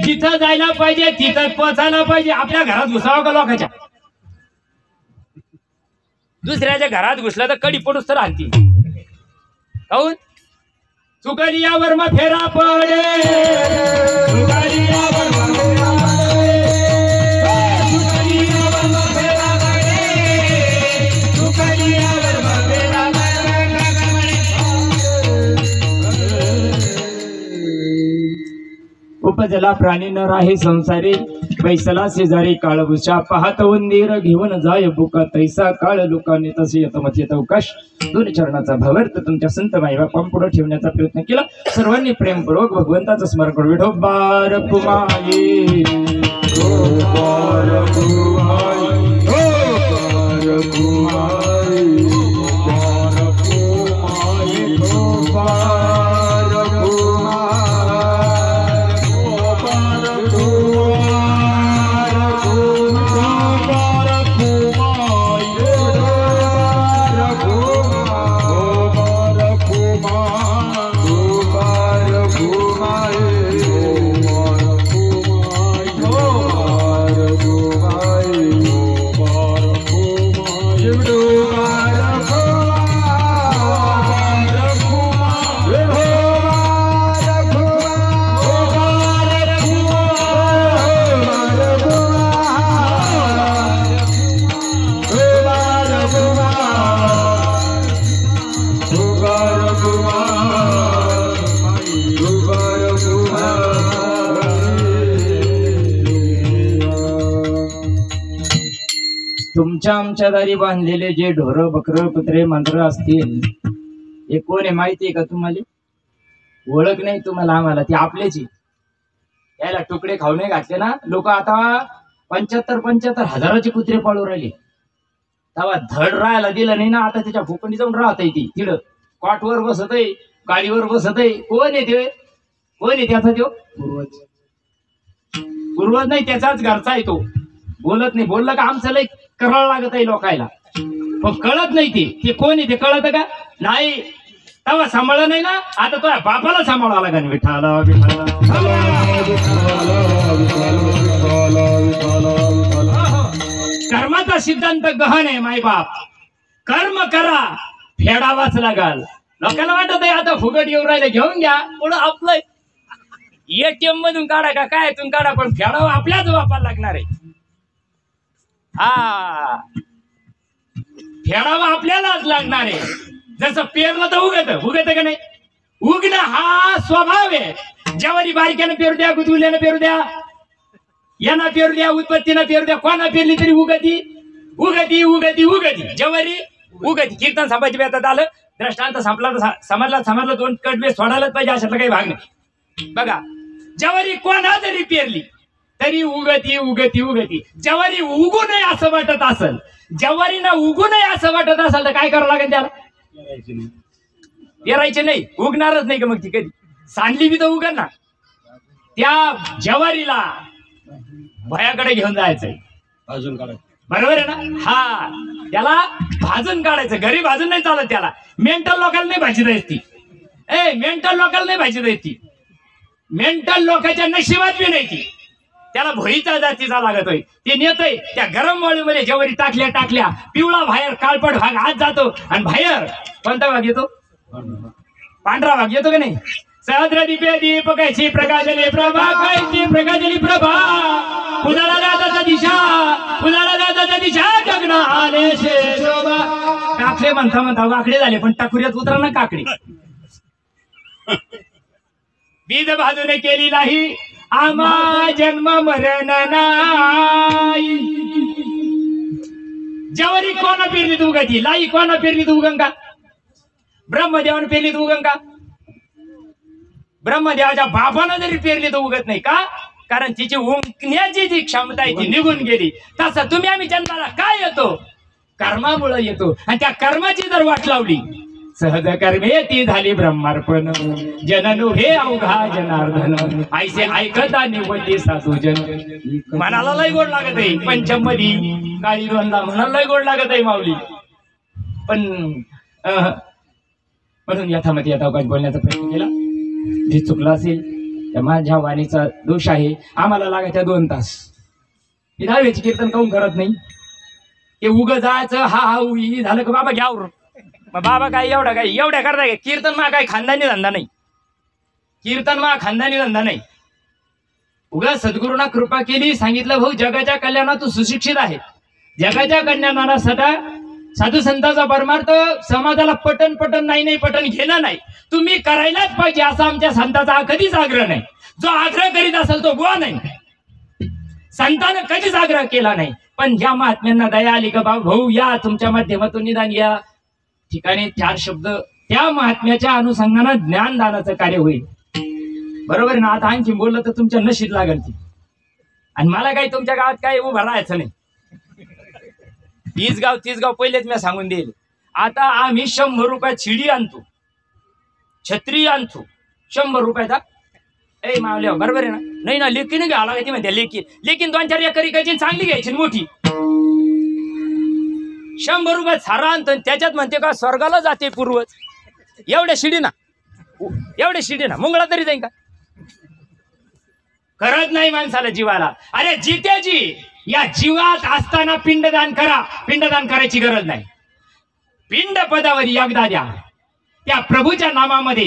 जिथं जायला पाहिजे तिथं पोचायला पाहिजे आपल्या घरात घुसावं का लोकांच्या दुसऱ्याच्या घरात घुसलं तर कडी पडूच तर आणती काऊन चुकलियावर मग फेरा पडे चुकलियावर मग फेरा उपजला प्राणी न राहे संसारी पैसला शेजारी काळभुषा पाहत उंदीर घेऊन जाय बुका तैसा काळ लोकांनी तसे यतमत येत अवकाश दोन चरणाचा भवर्त तुमच्या संत माईबापां पुढे ठेवण्याचा प्रयत्न केला सर्वांनी प्रेमपूर्वक भगवंताचं स्मरण करू विठोबार कुमाई
You do.
आमच्या दारी बांधलेले जे ढोरं बकरं कुत्रे मांजरं असतील हे कोण आहे माहिती आहे का तुम्हाला? ओळख नाही तुम्हाला आम्हाला, ते आपलेच यायला तुकडे खाऊ नाही घातले ना लोक. आता 75 हजाराचे कुत्रे पाळू राहिले. तेव्हा धड राहायला दिलं नाही ना, आता त्याच्या भूखंडी जाऊन राहत ती तिकडं कॉटवर बसत आहे, गाडीवर बसत आहे. कोण येते? कोण आहे त्याचा? तो पूर्वज नाही, त्याचाच घरचा आहे तो. बोलत नाही, बोललं का आमचं लय करावं लागत आहे लोकायला, पण कळत नाही ते कोण आहे ते कळत का नाही. तेव्हा सांभाळलं नाही ना, आता तो बापाला सांभाळावा लागेल. विठाला विठाला कर्माचा सिद्धांत गहन आहे मायबाप. कर्म करा, फेडावाच लागाल. लोकांना वाटत आहे आता फुकट येऊन राहिले घेऊन घ्या, पुढं आपलं एटीएम मधून काढा का काय तून काढा, पण फेडावा आपल्याच बापाला लागणार आहे. हा, फेडावा आपल्यालाच लागणार आहे. जसं पेरलं तर उगत का नाही? उगणं हा स्वभाव आहे. ज्यावरी बारक्यानं पेरू द्या, गुदगुल्यानं पेरू द्या, यांना पेरू द्या, उत्पत्तीनं पेरू द्या, कोणा पेरली तरी उगती उगती उगती उगती. ज्यावरी उगती. कीर्तन संपायची बेतात आलं, दृष्टांत संपला तर समजला 2 कडवे सोडायलाच पाहिजे, अशातला काही भाग नाही. बघा, ज्यावरी कोणा जरी पेरली तरी उगती उगती उगती. ज्यावरी उगू नये असं वाटत असेल, ज्यावरी ना उगू नये असं वाटत असेल तर काय करावं लागेल? त्याला पेरायचे नाही, उगणारच नाही का मग ती कधी. सांडली बी तर उगन ना. त्या ज्वारीला भयाकडे घेऊन जायचंय,
भाजून काढायचं.
बरोबर आहे ना? हा, त्याला भाजून काढायचं. घरी भाजून नाही चालत त्याला. मेंटल लोकांना नाही भाजी द्यायची ती. मेंटल लोकांना नाही भाजी द्यायची. मेंटल लोकांच्या नशिबात बी नाही ती. त्याला भोईचा जातीचा लागतोय. ते नेतोय त्या गरम वाळूमध्ये ज्वारी टाकल्या पिवळा बाहेर काळपट भाग आत जातो, आणि बाहेर कोणता भाग येतो? पांढरा भाग येतो का नाही? सहस्र दीपे दीपकाची प्रकाशली प्रभा, कायची प्रकाशली प्रभा, उजाळा दादाचा दिशा गगन आले शोभा. काकडे म्हणता वाकडे झाले, पण टाकुऱ्यात उतरा ना काकडे. बीज भाजून केली नाही आम्हा जन्म मरण नाही. ज्यावरी कोणा पेरली तू उगती, लाई कोणा पेरली तू उगंगा? ब्रह्मदेवानं पेरली तू उगंगा? ब्रह्मदेवाच्या बापानं जरी पेरली तर उगत नाही का? कारण तिची उंकण्याची जी क्षमता आहे ती निघून गेली. तसं तुम्ही आम्ही जन्माला काय येतो? कर्मामुळे येतो. आणि त्या कर्माची जर वाट लावली, सहज कर्मे ती झाली ब्रह्मार्पण. जननु हे अवघा जनार्दन, ऐसे ऐकता निवती साधू जन. मनाला लय गोड लागत आहे पंचम मधी काळी दोनदा, मनाला लय गोड लागत आहे माऊली. पण म्हणून यथामती यथावकाश बोलण्याचा प्रयत्न केला. जे चुकलं असेल त्या माझ्या वाणीचा दोष आहे. आम्हाला लागायच्या 2 तास. मी 10वेचे कीर्तन काऊन करत नाही? ते उग जायचं हा उई झालं का बाबा घ्यावर. मग बाबा काय एवढ्या करताय का? कीर्तन मा काय खानदानी धंदा नाही. कीर्तन मा खानदानी धंदा नाही. उगा सद्गुरूंना कृपा केली, सांगितलं भाऊ जगाच्या कल्याणात तू सुशिक्षित आहे. जगाच्या कल्याणाला सदा साधू संतांचा परमार्थ समाजाला पटन नाही पटन घेणं नाही. तुम्ही करायलाच पाहिजे असा आमच्या संतांचा कधीच आग्रह नाही. जो आग्रह करीत असेल तो बुवा नाही. संतांना कधीच आग्रह केला नाही. पण ज्या महात्म्यांना दया आली का भाऊ या तुमच्या माध्यमातून निदान या ठिकाणी 4 शब्द त्या महात्म्याच्या अनुषंगाने ज्ञानदानाचं कार्य होईल. बरोबर ना? आता आणखी बोललं तर तुमच्या नशीब लागेल ती. आणि मला काही तुमच्या गावात काही उभं राहायचं नाही. 30 गाव पहिलेच मी सांगून देईल. आता आम्ही 100 रुपयात शिडी आणतो, छत्री आणतो 100 रुपयाचा. मावल्या बरोबर आहे ना? नाही ना, लेकीने घ्यावं लागायची म्हणते. लेकीन 2-4 एकर इकायची, चांगली घ्यायची मोठी. 100 रुपयात सारा आणतो, त्याच्यात म्हणते का स्वर्गाला जाते पूर्वज. एवढ्या शिडी ना मुंगळा तरी जाईन का? करत नाही माणसाला जीवाला. अरे जित्याची या जीवात असताना पिंडदान करा. पिंडदान करायची गरज नाही. पिंड पदावर एकदा द्या. त्या प्रभूच्या नामामध्ये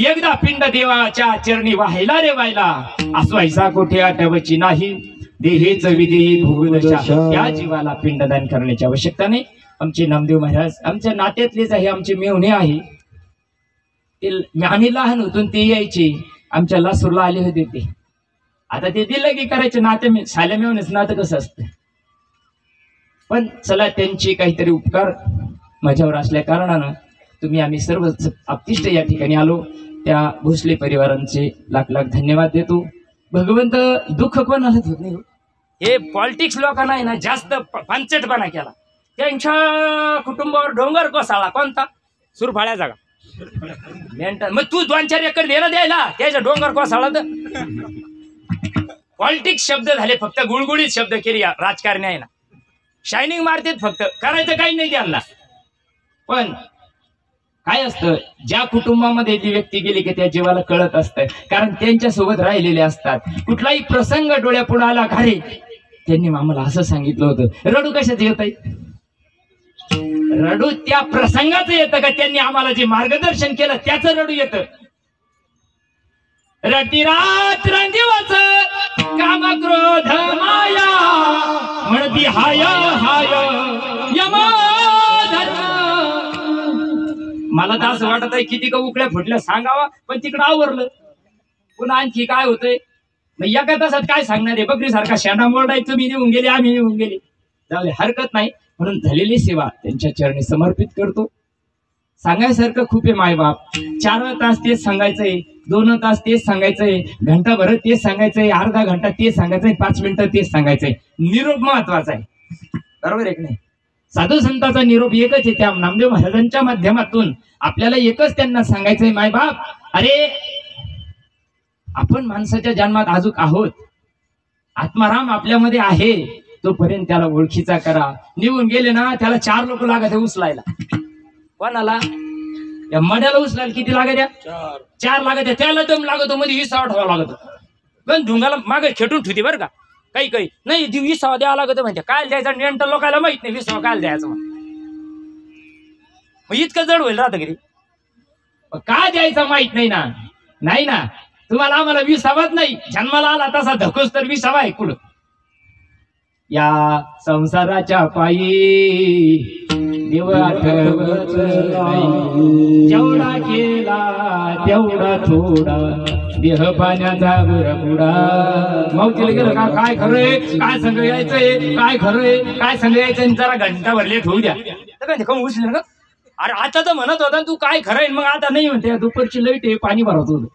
एकदा पिंड देवाच्या चरणी वाहिला रे वाहिला. असवायचा कोठे आठवची नाही. देहेच विधी भूगदशा. त्या जीवाला पिंडदान करण्याची आवश्यकता नाही. आमचे नामदेव महाराज आमच्या नात्यातलेच आहे, आमचे मेवणे आहे. आम्ही लहान होतो ते यायचे आमच्या लासूरला आले होते ते. आता ते दिलं की करायचे नाते साल्या मेवणेच नातं कसं असतं. पण चला त्यांचे काहीतरी उपकार माझ्यावर असल्या कारणानं तुम्ही आम्ही सर्व आप्तिष्ट या ठिकाणी आलो. त्या भोसले परिवारांचे लाख लाख धन्यवाद देतो. भगवंत दुःख कोणाला होत नाही. हे पॉलिटिक्स लोकांना आहे ना जास्त पंचटपणा केला. त्यांच्या कुटुंबावर डोंगर कोसळला. कोणता? सुरफाळ्या जागा मेंटल. मग तू 2-4 एकर द्यायला त्याच्या डोंगर कोसळला. तर पॉलिटिक्स शब्द झाले फक्त गुळगुळीत शब्द केली राजकारणी आहे ना. शायनिंग मारतेत फक्त, करायचं काही नाही त्यांना. पण काय असतं, ज्या कुटुंबामध्ये ती व्यक्ती गेली की त्या जीवाला कळत असतं, कारण त्यांच्या सोबत राहिलेले असतात. कुठलाही प्रसंग डोळ्यापुढे आला का रे त्यांनी आम्हाला असं सांगितलं होतं. रडू कशाच येत आहे? रडू त्या प्रसंगाचं येतं का त्यांनी आम्हाला जे मार्गदर्शन केलं त्याचं रडू येतं. रटी रात्र दिवस काम क्रोध माया म्हणती हाय हाय यमा धर्म. मला तर असं वाटत आहे किती का उकड्या फुटल्या सांगावा, पण तिकडं आवरलं. पुन्हा आणखी काय होतंय, मग एका तासात काय सांगणार आहे? बकरीसारखा शेंडा मोरडायचं, तुम्ही निघून गेले आम्ही निघून गेले. जाऊ हरकत नाही. म्हणून झालेली सेवा त्यांच्या चरणी समर्पित करतो. सांगायसारखं खूप आहे मायबाप. 4 तास तेच सांगायचंय, 2 तास तेच सांगायचंय, घंटाभर तेच सांगायचंय, अर्धा घंटा तेच सांगायचंय, 5 मिनिटं तेच सांगायचंय. निरोप महत्वाचा आहे, बरोबर आहे की नाही? साधू संतांचा निरोप एकच आहे. त्या नामदेव महाराजांच्या माध्यमातून आपल्याला एकच त्यांना सांगायचंय, मायबाप अरे आपण माणसाच्या जन्मात अजून आहोत. आत्माराम आपल्यामध्ये आहे, तोपर्यंत त्याला ओळखीचा करा. निघून गेले ना त्याला 4 लोक लागत उचलायला. कोणाला? या मड्याला उचलायला किती लागत द्या? 4 लागत. त्याला दम लागतो, मध्ये 20 ठेवावा लागतो. पण ढुंगाला मागे खेटून ठेवते बरं का. काही नाही 20 द्यावा लागत. म्हणजे काय द्यायचं नेंटर लोकायला माहित नाही 20 काय द्यायचं. मग इतकं जड होईल राहतं घरी. काय द्यायचं माहित नाही ना. नाही ना, तुम्हाला आम्हाला 20 नाही. जन्माला आला तसा धकोस तर 20 आहे कुठं. या संसाराच्या पायी देव आठवत नाही. जेवढा केला तेवढा थोडा, देह पाण्याचा बुडा. मावतीला गेलं का काय खरंय, काय संग यायचंय, काय खरंय, काय संग यायचंय. जरा घंटा भरले ठेवू द्या. उचल ना. अरे आता तर म्हणत होता तू काय खरंय, मग आता नाही म्हणते. दुपारची लाईट आहे, पाणी भरत होतं.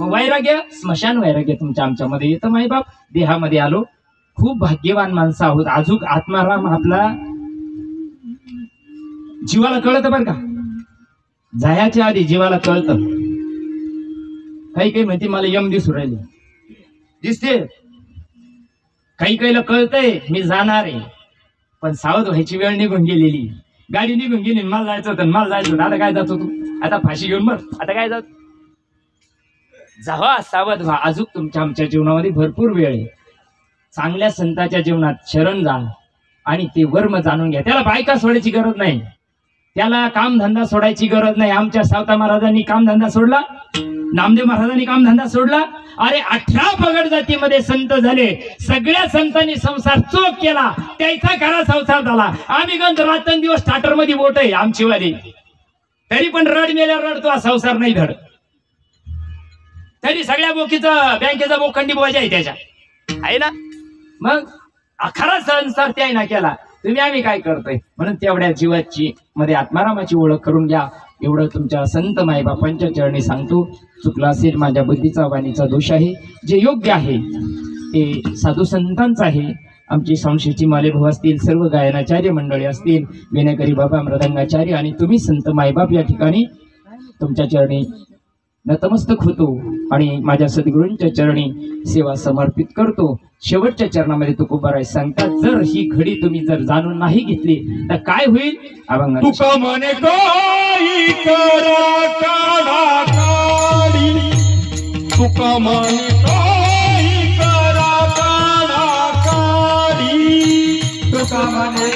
वैराग्य, स्मशान वैराग्य तुमच्या आमच्यामध्ये येतं मायबाप. देहामध्ये आलो, खूप भाग्यवान माणसं आहोत. अजून आत्माराम आपला जीवाला कळत बरं का. जायच्या आधी जीवाला कळत. काही म्हणते मला यम दिसू राहिले, दिसते. काहीला कळतंय मी जाणार आहे, पण सावध व्हायची वेळ निघून गेलेली. गाडी निघून गेली, मला जायचं होतं, मला जायचं होतं. आता काय जातो तू? आता फाशी घेऊन मर. आता काय जात? जावा, सावध व्हा. अजून तुमच्या आमच्या जीवनामध्ये भरपूर वेळ आहे. चांगल्या संतांच्या जीवनात शरण जा आणि ते वर्म जाणून घ्या. त्याला बायका सोडायची गरज नाही, त्याला कामधंदा सोडायची गरज नाही. आमच्या सावता महाराजांनी कामधंदा सोडला, नामदेव महाराजांनी कामधंदा सोडला. अरे 18 पगड जातीमध्ये संत झाले. सगळ्या संतांनी संसार चोख केला, त्याचा खरा संसार झाला. आम्ही गंज रात्रंदिवस स्टार्टर मध्ये बोट आहे आमची वाली, तरी पण रड मेल्या रडतो, हा संसार नाही धड. तरी सगळ्या बोकीचा बँकेचा बोखंडी बोजा आहे त्याच्या, आहे ना. मग खरा संसार त्या ना केला. तुम्ही आम्ही काय करतोय? म्हणून तेवढ्या जीवाची मध्ये आत्मारामाची ओळख करून घ्या. एवढं तुमच्या संत माईबापांच्या चरणी सांगतो. चुकला असेल माझ्या बुद्धीचा वाणीचा दोष आहे. जे योग्य आहे ते साधू संतांचं आहे. आमची संशयची माले भाऊ असतील, सर्व गायनाचार्य मंडळी असतील, विनयकरी बाबा मृदंगाचार्य आणि तुम्ही संत मायबाप या ठिकाणी तुमच्या चरणी नतमस्तक होतो आणि माझ्या सद्गुरूंच्या चरणी सेवा समर्पित करतो. शेवटच्या चरणामध्ये तुकोबाराय सांगतात, जर ही घडी तुम्ही जर जाणून नाही घेतली तर काय होईल? अभंग.
तुका म्हणे काही करा काढा काढी, तुका म्हणे काही करा काढा काढी, तुका म्हणे